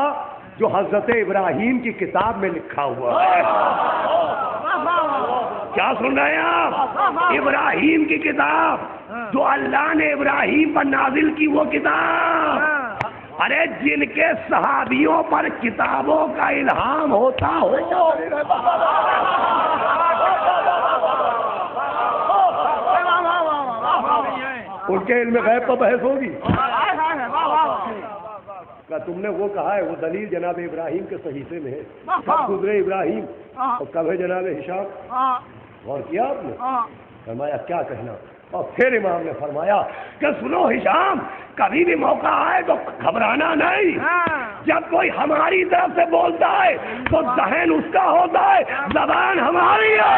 جو حضرت ابراہیم کی کتاب میں لکھا ہوا ہے. کیا سن رہے ہیں آپ؟ ابراہیم کی کتاب، جو اللہ نے ابراہیم پر نازل کی وہ کتاب. ارے جن کے صحابیوں پر کتابوں کا الہام ہوتا ہو ان کے علم غیب پر بحث ہوگی. کہ تم نے وہ کہا ہے وہ دلیل جناب ابراہیم کے صحیفے میں ہے، کب گزرے ابراہیم اور کب ہے جناب ہشام؟ غور کیا آپ نے؟ فرمایا کیا کہنا. اور پھر امام نے فرمایا کہ سنو ہشام، کبھی بھی موقع آئے تو گھبرانا نہیں. جب کوئی ہماری طرف سے بولتا ہے تو ذہن اس کا ہوتا ہے، زبان ہماری ہے.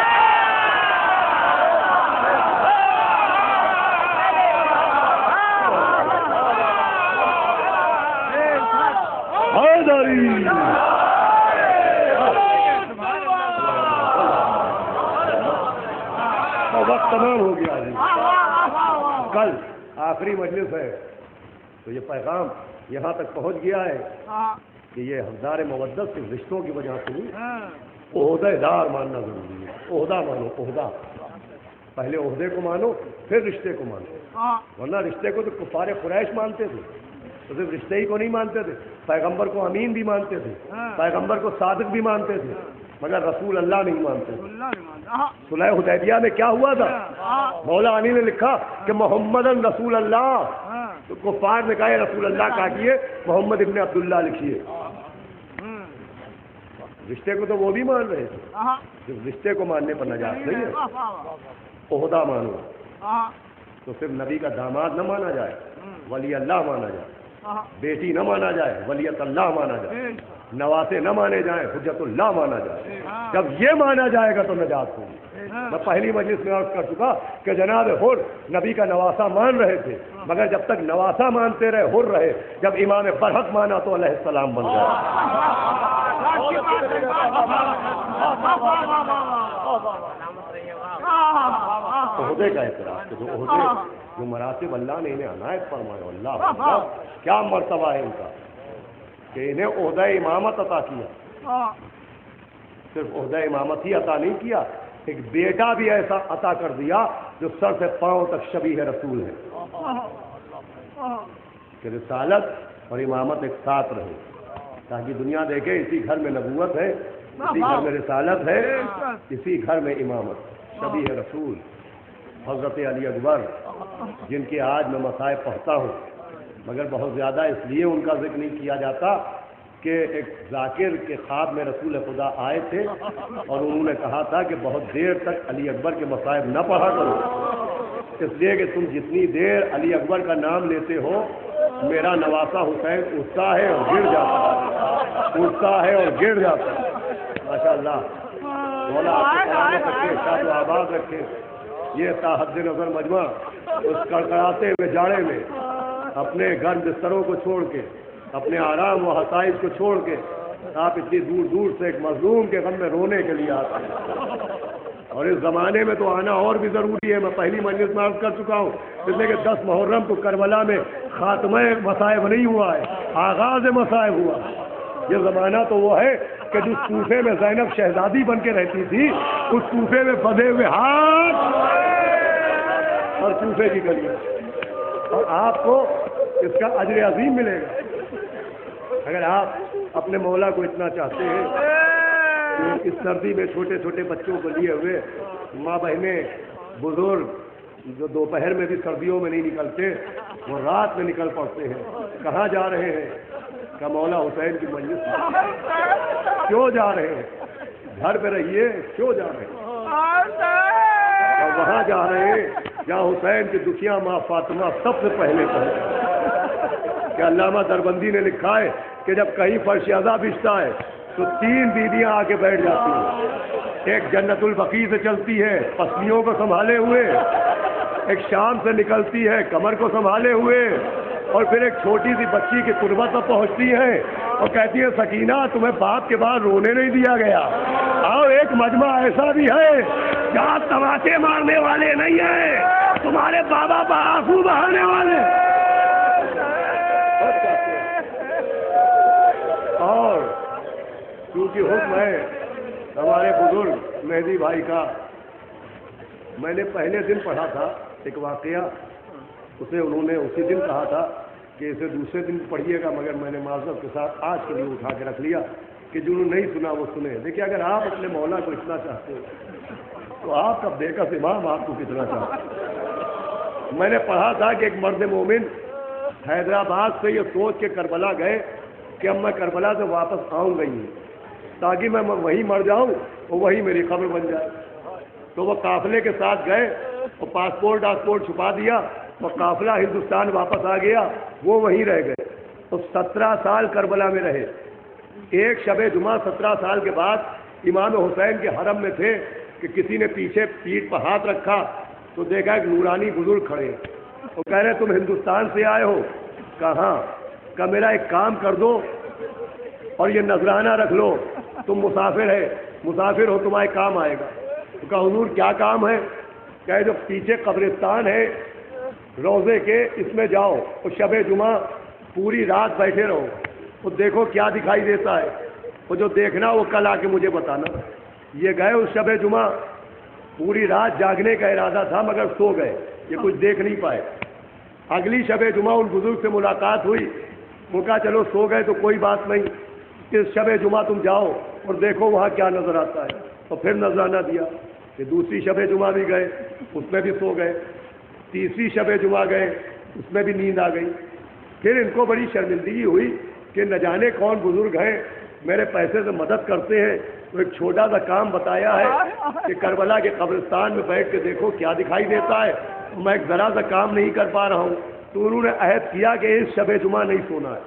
وقت تمام ہو گیا ہے، کل آخری مجلس ہے تو یہ پیغام یہاں تک پہنچ گیا ہے کہ یہ حفظار مودت صرف رشتوں کی وجہ سے نہیں، عہدہ دار ماننا ضروری ہے. عہدہ مانو، عہدہ. پہلے عہدے کو مانو پھر رشتے کو مانو، ورنہ رشتے کو تو کفار قریش مانتے تھے، تو صرف رشتے ہی کو نہیں مانتے تھے، پیغمبر کو امین بھی مانتے تھے، پیغمبر کو صادق بھی مانتے تھے، مگر رسول اللہ نہیں مانتے تھے. صلح حدیبیہ میں کیا ہوا تھا؟ مولا علی نے لکھا کہ محمد رسول اللہ، تو کفار نے کہا رسول اللہ کاٹیے، محمد ابن عبداللہ لکھیے. رشتے کو تو وہ بھی مان رہے تھے، صرف رشتے کو ماننے پر نجات نہیں ہے. عہدہ مانو تو صرف نبی کا داماد نہ مانا جائے، ولی اللہ مانا جائے، بیٹی نہ مانا جائے، ولیت اللہ مانا جائے، نواسے نہ مانے جائیں، حجت اللہ مانا جائے. جب یہ مانا جائے گا تو نجات ہوگی. میں پہلی مجلس میں عرض کر چکا کہ جناب حر نبی کا نواسا مان رہے تھے، مگر جب تک نواسا مانتے رہے حر رہے. جب امام برحق مانا تو علیہ السلام بن گئے. عہدے کا اعتراف، جو عہدے جو مراتب اللہ نے انہیں عنایت فرمایا، اللہ کیا مرتبہ ہے ان کا کہ انہیں عہدہ امامت عطا کیا. صرف عہدہ امامت ہی عطا نہیں کیا، ایک بیٹا بھی ایسا عطا کر دیا جو سر سے پاؤں تک شبیہ رسول ہے، کہ رسالت اور امامت ایک ساتھ رہے، تاکہ دنیا دیکھے اسی گھر میں نبوت ہے، اسی گھر میں رسالت ہے، اسی گھر میں امامت. شبیہ رسول حضرت علی اکبر، جن کے آج میں مصائب پڑھتا ہوں، مگر بہت زیادہ اس لیے ان کا ذکر نہیں کیا جاتا کہ ایک ذاکر کے خواب میں رسول خدا آئے تھے اور انہوں نے کہا تھا کہ بہت دیر تک علی اکبر کے مصائب نہ پڑھا کرو، اس لیے کہ تم جتنی دیر علی اکبر کا نام لیتے ہو میرا نواسا حسین اٹھتا ہے اور گر جاتا ہے، اٹھتا ہے اور گر جاتا ہے. ماشاء اللہ، مولا آپ کو سلامت رکھے، شاد و آباد رکھے. یہ تا حد نظر مجمع اس کڑکڑاتے ہوئے جاڑے میں اپنے گھر بستروں کو چھوڑ کے، اپنے آرام و حسائز کو چھوڑ کے آپ اتنی دور دور سے ایک مظلوم کے غم میں رونے کے لیے آتے ہیں. اور اس زمانے میں تو آنا اور بھی ضروری ہے. میں پہلی مجلس میں عرض کر چکا ہوں اس لیے کہ 10 محرم کو کربلا میں خاتمہ مصائب نہیں ہوا ہے, آغاز مصائب ہوا. یہ زمانہ تو وہ ہے کہ جس کوفے میں زینب شہزادی بن کے رہتی تھی اس کوفے میں بدے ہوئے ہاتھ اور کوفے کی گلیاں, اور آپ کو اس کا اجر عظیم ملے گا اگر آپ اپنے مولا کو اتنا چاہتے ہیں. اس سردی میں چھوٹے چھوٹے بچوں کو لیے ہوئے ماں بہنیں بزرگ جو دوپہر میں بھی سردیوں میں نہیں نکلتے وہ رات میں نکل پڑتے ہیں. کہاں جا رہے ہیں؟ کہ مولا حسین کی مجلس میں. کیوں جا رہے ہیں؟ گھر پہ رہیے, کیوں جا رہے ہیں؟ اور وہاں جا رہے ہیں جہاں حسین کی دکھیاں ماں فاطمہ سب سے پہلے پہنچے. کہ علامہ دربندی نے لکھا ہے کہ جب کہیں فرش ازا بچتا ہے تو 3 بیویاں آ کے بیٹھ جاتی ہیں. ایک جنت البقیع سے چلتی ہے پسلیوں کو سنبھالے ہوئے, ایک شام سے نکلتی ہے کمر کو سنبھالے ہوئے, اور پھر ایک چھوٹی سی بچی کی قربت پر پہنچتی ہے اور کہتی ہے سکینہ تمہیں باپ کے بعد رونے نہیں دیا گیا. اور ایک مجمع ایسا بھی ہے جہاں تماچے مارنے والے نہیں ہیں, تمہارے بابا پر آنسو بہانے والے. اور کیونکہ حکم ہے ہمارے بزرگ مہدی بھائی کا, میں نے پہلے دن پڑھا تھا ایک واقعہ, اسے انہوں نے اسی دن کہا تھا کہ اسے دوسرے دن پڑھیے گا, مگر میں نے معذرت کے ساتھ آج کے لیے اٹھا کے رکھ لیا کہ جنہوں نے نہیں سنا وہ سنے. دیکھیے اگر آپ اپنے مولا کو اتنا چاہتے ہو تو آپ کا بیکس امام آپ کو کتنا چاہتے ہیں. میں نے پڑھا تھا کہ ایک مرد مومن حیدرآباد سے یہ سوچ کے کربلا گئے کہ اب میں کربلا سے واپس آؤں گئی ہوں تاکہ میں وہیں مر جاؤں اور وہیں میری قبر بن جائے. تو وہ قافلے کے ساتھ گئے اور پاسپورٹ چھپا دیا اور قافلہ ہندوستان واپس آ گیا, وہ وہیں رہ گئے. تو 17 سال کربلا میں رہے. ایک شب جمعہ 17 سال کے بعد امام حسین کے حرم میں تھے کہ کسی نے پیچھے پیٹھ پر ہاتھ رکھا تو دیکھا ایک نورانی بزرگ کھڑے, وہ کہہ رہے تم ہندوستان سے آئے ہو؟ کہاں؟ کہ میرا ایک کام کر دو اور یہ نذرانہ رکھ لو, تم مسافر ہو تمہارے کام آئے گا. تو کہا حضور کیا کام ہے؟ کہ جو پیچھے قبرستان ہے روضے کے اس میں جاؤ اور شب جمعہ پوری رات بیٹھے رہو اور دیکھو کیا دکھائی دیتا ہے, وہ جو دیکھنا وہ کل آ کے مجھے بتانا. یہ گئے اس شب جمعہ, پوری رات جاگنے کا ارادہ تھا مگر سو گئے, یہ کچھ دیکھ نہیں پائے. اگلی شب جمعہ ان بزرگ سے ملاقات ہوئی, وہ کہا چلو سو گئے تو کوئی بات نہیں, اس شب جمعہ تم جاؤ اور دیکھو وہاں کیا نظر آتا ہے. تو پھر نذرانہ دیا کہ دوسری شب جمعہ بھی گئے, اس میں بھی سو گئے. تیسری شب جمعہ گئے, اس میں بھی نیند آ گئی. پھر ان کو بڑی شرمندگی ہوئی کہ نہ جانے کون بزرگ ہیں میرے پیسے سے مدد کرتے ہیں, تو ایک چھوٹا سا کام بتایا ہے کہ کربلا کے قبرستان میں بیٹھ کے دیکھو کیا دکھائی دیتا ہے. میں ایک ذرا سا کام نہیں کر پا رہا ہوں. تو انہوں نے عہد کیا کہ اس شب جمعہ نہیں سونا ہے.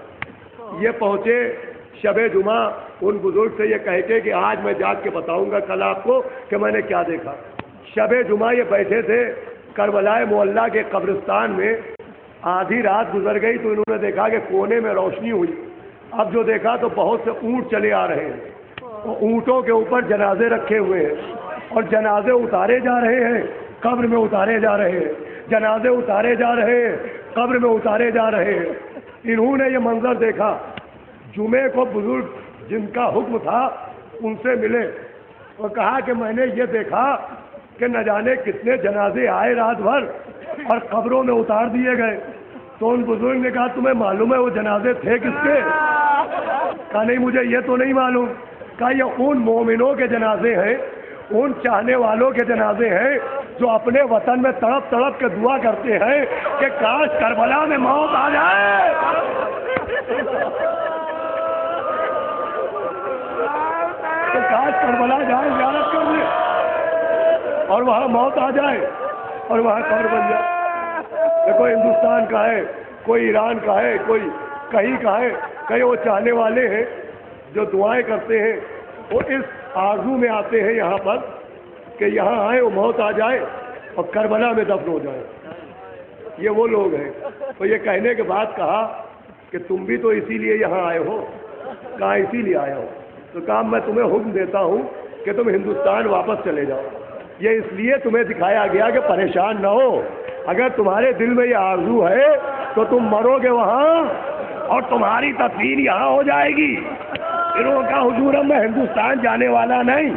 یہ پہنچے شب جمعہ ان بزرگ سے یہ کہہ کے کہ آج میں جاگ کے بتاؤں گا کل آپ کو کہ میں نے کیا دیکھا. شب جمعہ یہ بیٹھے تھے کربلائے معلیٰ کے قبرستان میں. آدھی رات گزر گئی تو انہوں نے دیکھا کہ کونے میں روشنی ہوئی. اب جو دیکھا تو بہت سے اونٹ چلے آ رہے ہیں, اور اونٹوں کے اوپر جنازے رکھے ہوئے ہیں اور جنازے اتارے جا رہے ہیں, قبر میں اتارے جا رہے ہیں, جنازے اتارے جا رہے ہیں, قبر میں اتارے جا رہے ہیں. انہوں نے یہ منظر دیکھا. جمعے کو بزرگ جن کا حکم تھا ان سے ملے اور کہا کہ میں نے یہ دیکھا کہ نہ جانے کتنے جنازے آئے رات بھر اور قبروں میں اتار دیے گئے. تو ان بزرگ نے کہا تمہیں معلوم ہے وہ جنازے تھے کس کے؟ کہا نہیں مجھے یہ تو نہیں معلوم. کہا یہ ان مومنوں کے جنازے ہیں, ان چاہنے والوں کے جنازے ہیں جو اپنے وطن میں تڑپ تڑپ کے دعا کرتے ہیں کہ کاش کربلا میں موت آ جائے. تو کاش کربلا جائے, زیارت کر لیں اور وہاں موت آ جائے اور وہاں قبر بن جائے. کوئی ہندوستان کا ہے, کوئی ایران کا ہے, کوئی کہیں کا ہے. کئی وہ چاہنے والے ہیں جو دعائیں کرتے ہیں, وہ اس آرزو میں آتے ہیں یہاں پر کہ یہاں آئے وہ موت آ جائے اور کربلا میں دفن ہو جائے. یہ وہ لوگ ہیں. تو یہ کہنے کے بعد کہا کہ تم بھی تو اسی لیے یہاں آئے ہو. کہاں اسی لیے آیا ہو. تو کہا میں تمہیں حکم دیتا ہوں کہ تم ہندوستان واپس چلے جاؤ. یہ اس لیے تمہیں دکھایا گیا کہ پریشان نہ ہو. اگر تمہارے دل میں یہ آرزو ہے تو تم مرو گے وہاں اور تمہاری تدفین یہاں ہو جائے گی. انہوں کا حضور میں ہندوستان جانے والا نہیں.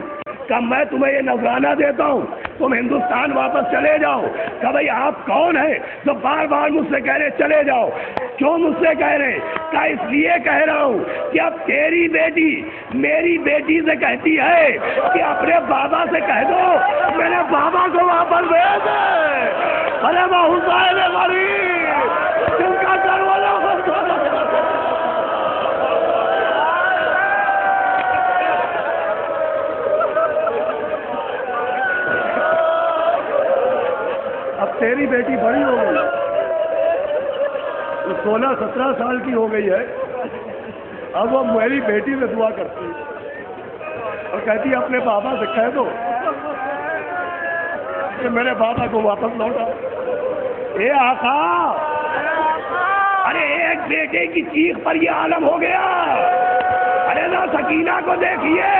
کب میں تمہیں یہ نذرانہ دیتا ہوں تم ہندوستان واپس چلے جاؤ. کہ بھائی آپ کون ہیں جو بار بار مجھ سے کہہ رہے چلے جاؤ؟ کیوں مجھ سے کہہ رہے؟ کہ اس لیے کہہ رہا ہوں کہ اب تیری بیٹی میری بیٹی سے کہتی ہے کہ اپنے بابا سے کہہ دو میرے بابا کو واپس بھیج دے. ارے وہ حسین غریب جن کا دروازہ تیری بیٹی بڑی ہو گئی، 16-17 سال کی ہو گئی ہے. اب وہ میری بیٹی سے دعا کرتی اور کہتی ہے اپنے بابا سے کہہ دو کہ میرے بابا کو واپس لوٹا. اے آقا، ارے ایک بیٹے کی چیخ پر یہ عالم ہو گیا. ارے نا سکینہ کو دیکھیے،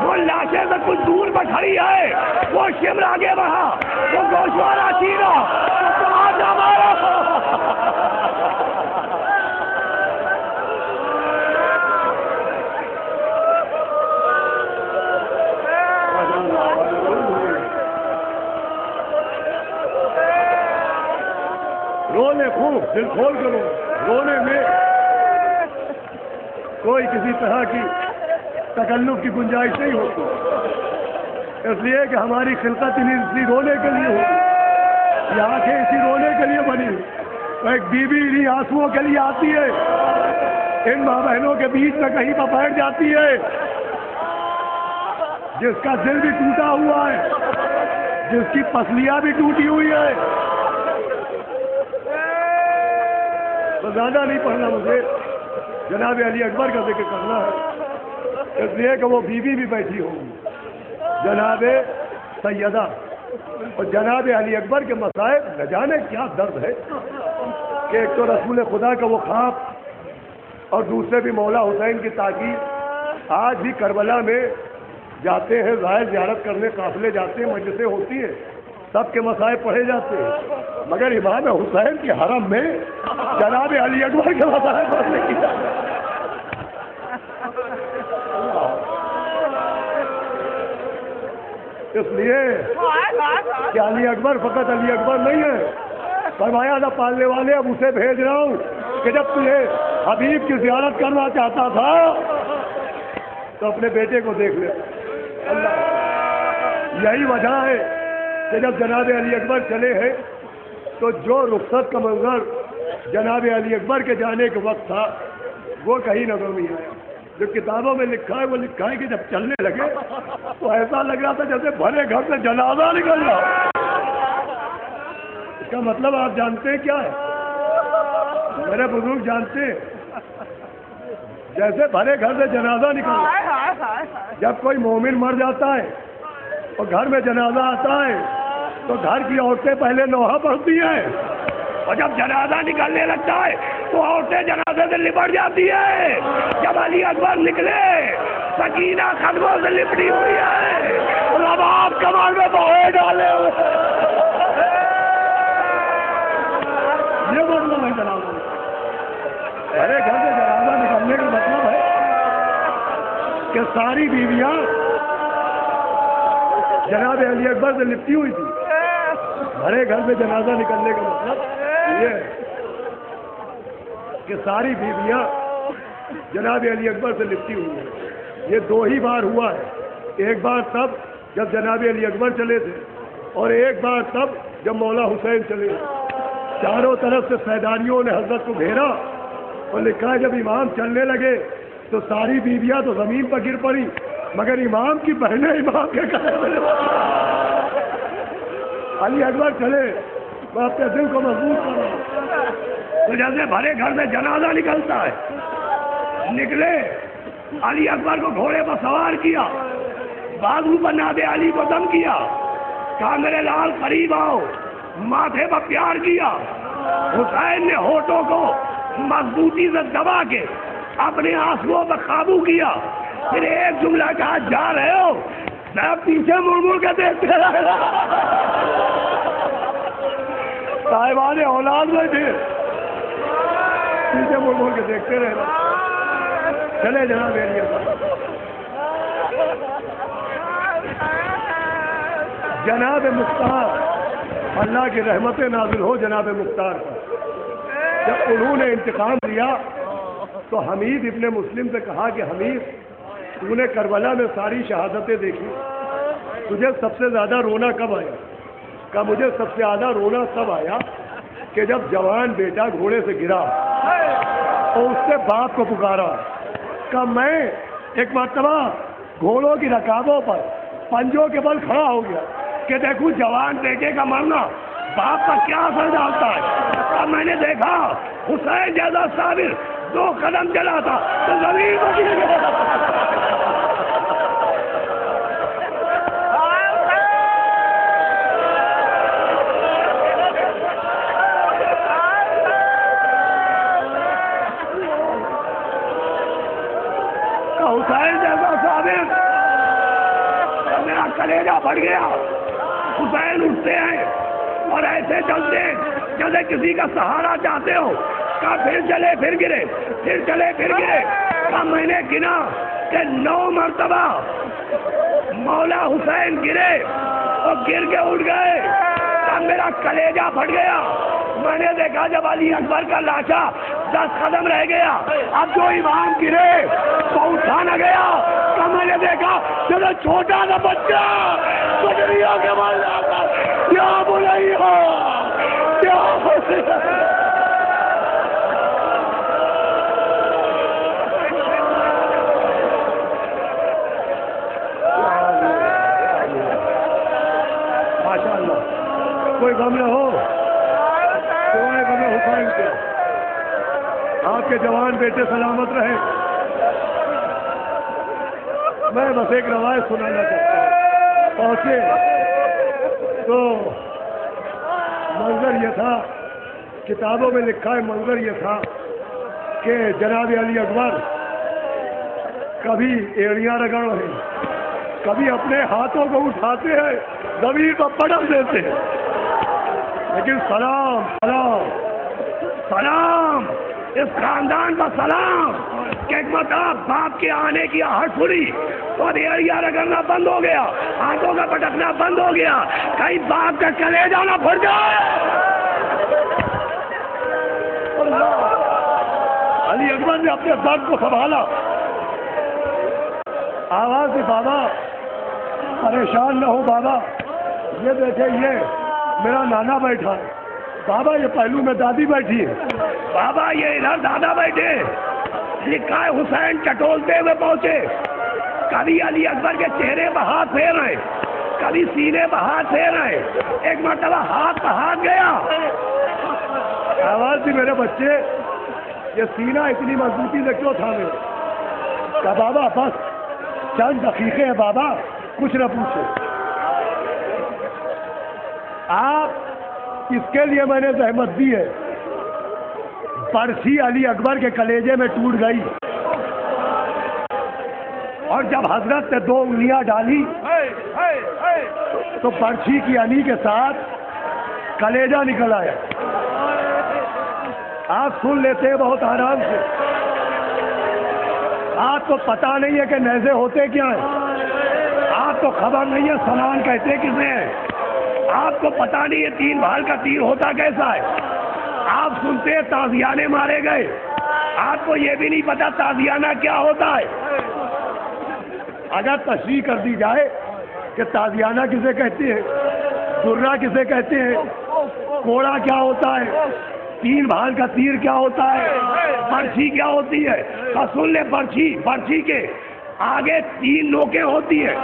وہ لاشیں سے کچھ دور پر کھڑی ہے، وہ شمر آگے بڑھا، وہ گوشوارہ چیرا، وہ آج ہمارا. رونے خوب دل کھول کرو. رونے میں کوئی کسی طرح کی تکلف کی گنجائش نہیں ہوتی، اس لیے کہ ہماری خلقت اسی رونے کے لیے ہوتی، یہ آنکھیں اسی رونے کے لیے بنی. تو ایک بیوی انہیں آنسوؤں کے لیے آتی ہے، ان ماں بہنوں کے بیچ میں کہیں پر بیٹھ جاتی ہے جس کا دل بھی ٹوٹا ہوا ہے، جس کی پسلیاں بھی ٹوٹی ہوئی ہے. تو زیادہ نہیں پڑھنا مجھے، جناب علی اکبر کا ذکر کرنا ہے، اس لیے کہ وہ بیوی بھی بیٹھی ہوگی جناب سیدہ. اور جناب علی اکبر کے مصائب نہ جانے کیا درد ہے کہ ایک تو رسول خدا کا وہ خواب اور دوسرے بھی مولا حسین کی تاکید. آج بھی کربلا میں جاتے ہیں، ظاہر زیارت کرنے قافلے جاتے ہیں، مجلسیں ہوتی ہیں، سب کے مصائب پڑھے جاتے ہیں، مگر امام حسین کے حرم میں جناب علی اکبر کے مصائب پڑھنے کی جاتے ہیں. اس لیے کہ علی اکبر فقط علی اکبر نہیں ہے. فرمایا تھا پالنے والے اب اسے بھیج رہا ہوں کہ جب تجھے حبیب کی زیارت کرنا چاہتا تھا تو اپنے بیٹے کو دیکھ لے. اللہ، یہی وجہ ہے کہ جب جناب علی اکبر چلے ہیں تو جو رخصت کا منظر جناب علی اکبر کے جانے کے وقت تھا وہ کہیں نظر نہیں آیا. جو کتابوں میں لکھا ہے وہ لکھا ہے کہ جب چلنے لگے تو ایسا لگ رہا تھا جیسے بھرے گھر سے جنازہ نکل رہا. اس کا مطلب آپ جانتے ہیں کیا ہے؟ میرے بزرگ جانتے ہیں، جیسے بھرے گھر سے جنازہ نکل رہا. جب کوئی مومن مر جاتا ہے اور گھر میں جنازہ آتا ہے تو گھر کی عورتیں پہلے نوحہ پڑھتی ہیں، اور جب جنازہ نکلنے لگتا ہے تو عورتیں جنازے سے لپٹ جاتی ہے. جب علی اکبر نکلے سکینہ قدموں سے لپٹی ہوئی ہے، رباب کمر میں بہے ڈالے ہوئے. یہ مطلب ہے جنازہ بھرے گھر سے جنازہ نکلنے کا مطلب ہے کہ ساری بیویاں جناب علی اکبر سے لپٹی ہوئی تھی. بھرے گھر سے جنازہ نکلنے کا مطلب یہ ہے کہ ساری بیویاں جناب علی اکبر سے لپٹی ہوئی ہیں. یہ دو ہی بار ہوا ہے، ایک بار تب جب جناب علی اکبر چلے تھے اور ایک بار تب جب مولا حسین چلے. چاروں طرف سے سیدانیوں نے حضرت کو گھیرا اور لکھا ہے جب امام چلنے لگے تو ساری بیویاں تو زمین پر گر پڑی مگر امام کی بہنیں امام کے قدم. علی اکبر چلے، میں اپنے دل کو مضبوط کر رہا ہوں. تو جیسے بھرے گھر سے جنازہ نکلتا ہے، نکلے علی اکبر کو گھوڑے پر سوار کیا، بازو پر ناب علی کو دم کیا، کہا میرے لال قریب آؤ، ماتھے پر پیار کیا. حسین نے ہونٹوں کو مضبوطی سے دبا کے اپنے آنسوؤں پر قابو کیا. پھر ایک جملہ کہا جا رہے ہو صاحب پیچھے مڑ مڑ کے دیکھتے رہے صاحبان اولاد میں تھے، پیچھے مڑ مڑ کے دیکھتے رہے. چلے جناب ایریا جناب مختار، اللہ کی رحمت نازل ہو جناب مختار پر. جب انہوں نے انتقام لیا تو حمید ابن مسلم سے کہا کہ حمید، تو نے کربلا میں ساری شہادتیں دیکھی، تجھے سب سے زیادہ رونا کب آیا؟ کہا مجھے سب سے زیادہ رونا تب آیا کہ جب جوان بیٹا گھوڑے سے گرا اور اس سے باپ کو پکارا. کہا میں ایک مرتبہ گھوڑوں کی رکابوں پر پنجوں کے بل کھڑا ہو گیا کہ دیکھوں جوان بیٹے کا مرنا باپ پر کیا اثر ڈالتا ہے. اب میں نے دیکھا حسین جیسا صابر 2 قدم چلا تھا تو زمین پر گر گیا. حسین جیسا صابر، میرا کلیجہ پھٹ گیا. حسین اٹھتے ہیں اور ایسے چلتے جیسے کسی کا سہارا چاہتے ہو. کہا پھر چلے پھر گرے، پھر چلے پھر گرے. کہا میں نے گنا کہ 9 مرتبہ مولا حسین گرے اور گر کے اٹھ گئے. کہا میرا کلیجہ پھٹ گیا. میں نے دیکھا جب علی اکبر کا لاشا 10 قدم رہ گیا، اب جو امام گرے تو اٹھا نہ گیا. کہا میں نے دیکھا چلو چھوٹا سا بچہ گجریوں کے بل جاتا، کیا بولی ہو کیا بولی. ماشاء اللہ، کوئی غم نہ ہو، کوئی غم نہ حسین کے، آپ کے جوان بیٹے سلامت رہے. میں بس ایک روایت سنانا چاہتا ہوں. پہنچے تو منظر یہ تھا، کتابوں میں لکھا ہے منظر یہ تھا کہ جناب علی اکبر کبھی ایڑیاں رگڑ رہے، کبھی اپنے ہاتھوں کو اٹھاتے ہیں زمین کو پٹک دیتے ہیں، لیکن سلام سلام سلام اس خاندان کا سلام کہ ایک مرتبہ باپ کے آنے کی آہٹ سنی اور ایڑیاں رگڑنا بند ہو گیا، ہاتھوں کا پٹکنا بند ہو گیا. کہیں باپ کا کلیجہ نہ پھٹ جائے. علی اکبر نے اپنے درد کو سنبھالا، آواز دی بابا پریشان نہ ہو بابا، یہ دیکھیں یہ میرا نانا بیٹھا ہے، بابا یہ پہلو میں دادی بیٹھی ہے، بابا یہ ادھر دادا بیٹھے. لکھا ہے حسین چٹولتے ہوئے پہنچے، کبھی علی اکبر کے چہرے پر ہاتھ پھیر رہے، کبھی سینے پر ہاتھ پھیر رہے. ایک مرتبہ ہاتھ پر ہاتھ گیا، آواز دی میرے بچے یہ سینہ اتنی مضبوطی سے کیوں تھامے؟ کہا بابا بس چند دقیقے ہیں بابا، کچھ نہ پوچھو. آپ اس کے لیے میں نے زحمت دی ہے. برسی علی اکبر کے کلیجے میں ٹوٹ گئی اور جب حضرت نے 2 انگلیاں ڈالی تو برسی کی علی کے ساتھ کلیجہ نکل آیا. آپ سن لیتے ہیں بہت آرام سے. آپ کو پتا نہیں ہے کہ نیزے ہوتے کیا ہیں، آپ کو خبر نہیں ہے سنان کہتے کسے ہیں، آپ کو پتا نہیں ہے 3 بھال کا تیر ہوتا کیسا ہے. آپ سنتے ہیں تازیانے مارے گئے، آپ کو یہ بھی نہیں پتا تازیانہ کیا ہوتا ہے. اگر تشریح کر دی جائے کہ تازیانہ کسے کہتے ہیں، درہ کسے کہتے ہیں، کوڑا کیا ہوتا ہے، 3 بھال کا تیر کیا ہوتا ہے، برچھی کیا ہوتی ہے. سن لے برچھی کے آگے 3 نوکیں ہوتی ہیں.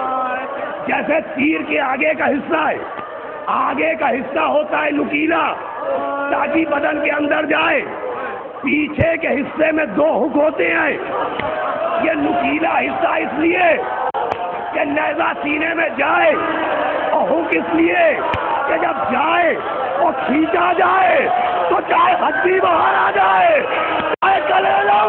جیسے تیر کے آگے کا حصہ ہے، آگے کا حصہ ہوتا ہے نکیلا تاکہ بدن کے اندر جائے. پیچھے کے حصے میں 2 ہک ہوتے ہیں. یہ نکیلا حصہ اس لیے کہ نیزہ سینے میں جائے اور ہک اس لیے کہ جب جائے اور کھینچا جائے تو چاہے ہڈی باہر آ جائے چاہے کلیجہ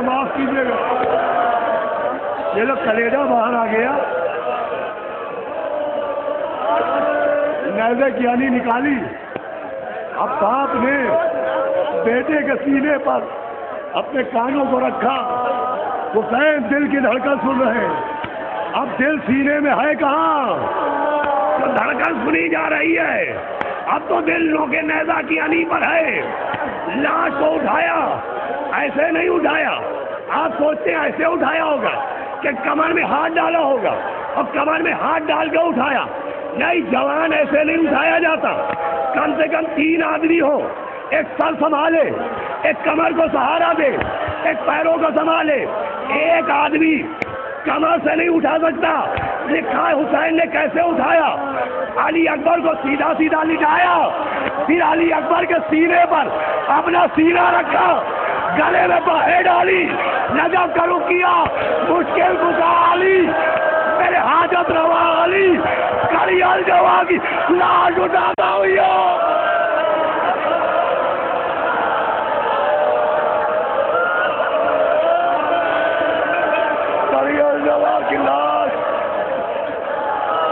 مجھے معاف کیجیے گا. یہ لوگ کلیجہ باہر آ گیا. نیزے کی علی نکالی. اب باپ نے بیٹے کے سینے پر اپنے کانوں کو رکھا. حسین دل کی دھڑکن سن رہے ہیں. اب دل سینے میں ہے کہاں؟ تو دھڑکن سنی جا رہی ہے. اب تو دل نوکے نیزہ کی علی پر ہے. لاش کو اٹھایا، ایسے نہیں اٹھایا. آپ سوچتے ہیں ایسے اٹھایا ہوگا کہ کمر میں ہاتھ ڈالا ہوگا اور کمر میں ہاتھ ڈال کے اٹھایا. نہیں، جوان ایسے نہیں اٹھایا جاتا. کم سے کم 3 آدمی ہو، ایک سر سنبھالے، ایک کمر کو سہارا دے، ایک پیروں کو سنبھالے. ایک آدمی کمر سے نہیں اٹھا سکتا. لکھا ہے حسین نے کیسے اٹھایا. علی اکبر کو سیدھا سیدھا لٹایا، پھر علی اکبر کے سینے پر اپنا سینہ رکھا، گلے میں باہیں ڈالی، نجف کا رخ کیا. مشکل کشا علی، میرے حاجت روا علی، کری الجوا کی لاش اٹھاتا ہوئی.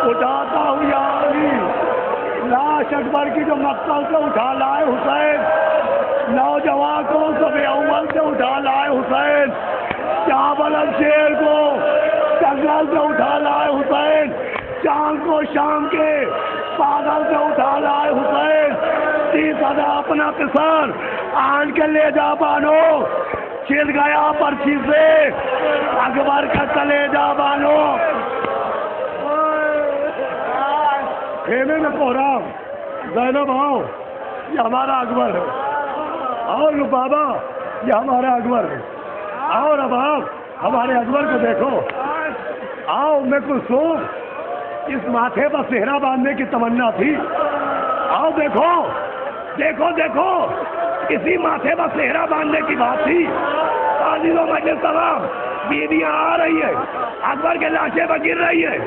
اٹھاتا ہوں یا علی. لاش اکبر کی جو مقتل سے اٹھا لائے حسین، نوجوان کو صف اول سے اٹھا لائے حسین، چاول شیر کو جنگل سے اٹھا لائے حسین، چاند کو شام کے پاگل سے اٹھا لائے حسین. 30,000 اپنا پسر آن کے لے جا بانو، چھل گیا پرچی سے اکبر کا کلیجہ بانو. خیمے میں کوہرام، زینب آؤ، یہ ہمارا اکبر ہے. اور لبابا، یہ ہمارا اکبر ہے. آؤ رباب، ہمارے اکبر کو دیکھو. آؤ میں کلثوم، اس ماتھے پر صحرا باندھنے کی تمنا تھی. آؤ دیکھو دیکھو دیکھو، اسی ماتھے پر صحرا باندھنے کی بات تھی. عزیزوں مجلس تمام، بیویاں آ رہی ہے، اکبر کے لاشیں پر گر رہی ہے.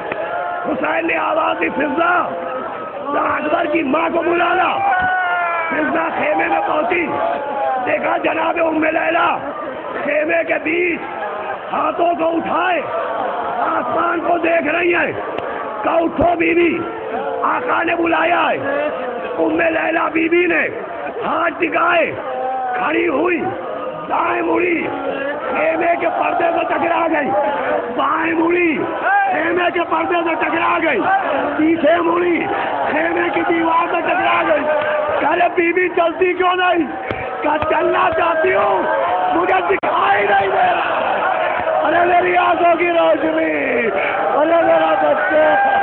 حسین نے آواز دی، فضا اکبر کی ماں کو بلانا. فضا خیمے میں پہنچی، دیکھا جناب ام لیلہ خیمے کے بیچ ہاتھوں کو اٹھائے آسمان کو دیکھ رہی ہے. کہا اٹھو بیوی، آقا نے بلایا ہے. ام لیلہ بیوی نے ہاتھ ٹکائے، کھڑی ہوئی، دائیں مڑی، خیمے کے پردے سے ٹکرا گئی. بائیں مڑی، خیمے کے پردے سے ٹکرا گئی. پیچھے مڑی، خیمے کی دیوار سے ٹکرا گئی. کہے بیوی چلتی کیوں نہیں؟ کہا چلنا چاہتی ہوں، مجھے دکھائی نہیں دے رہا. ارے میری آنکھوں کی روشنی، ارے میرا بچہ.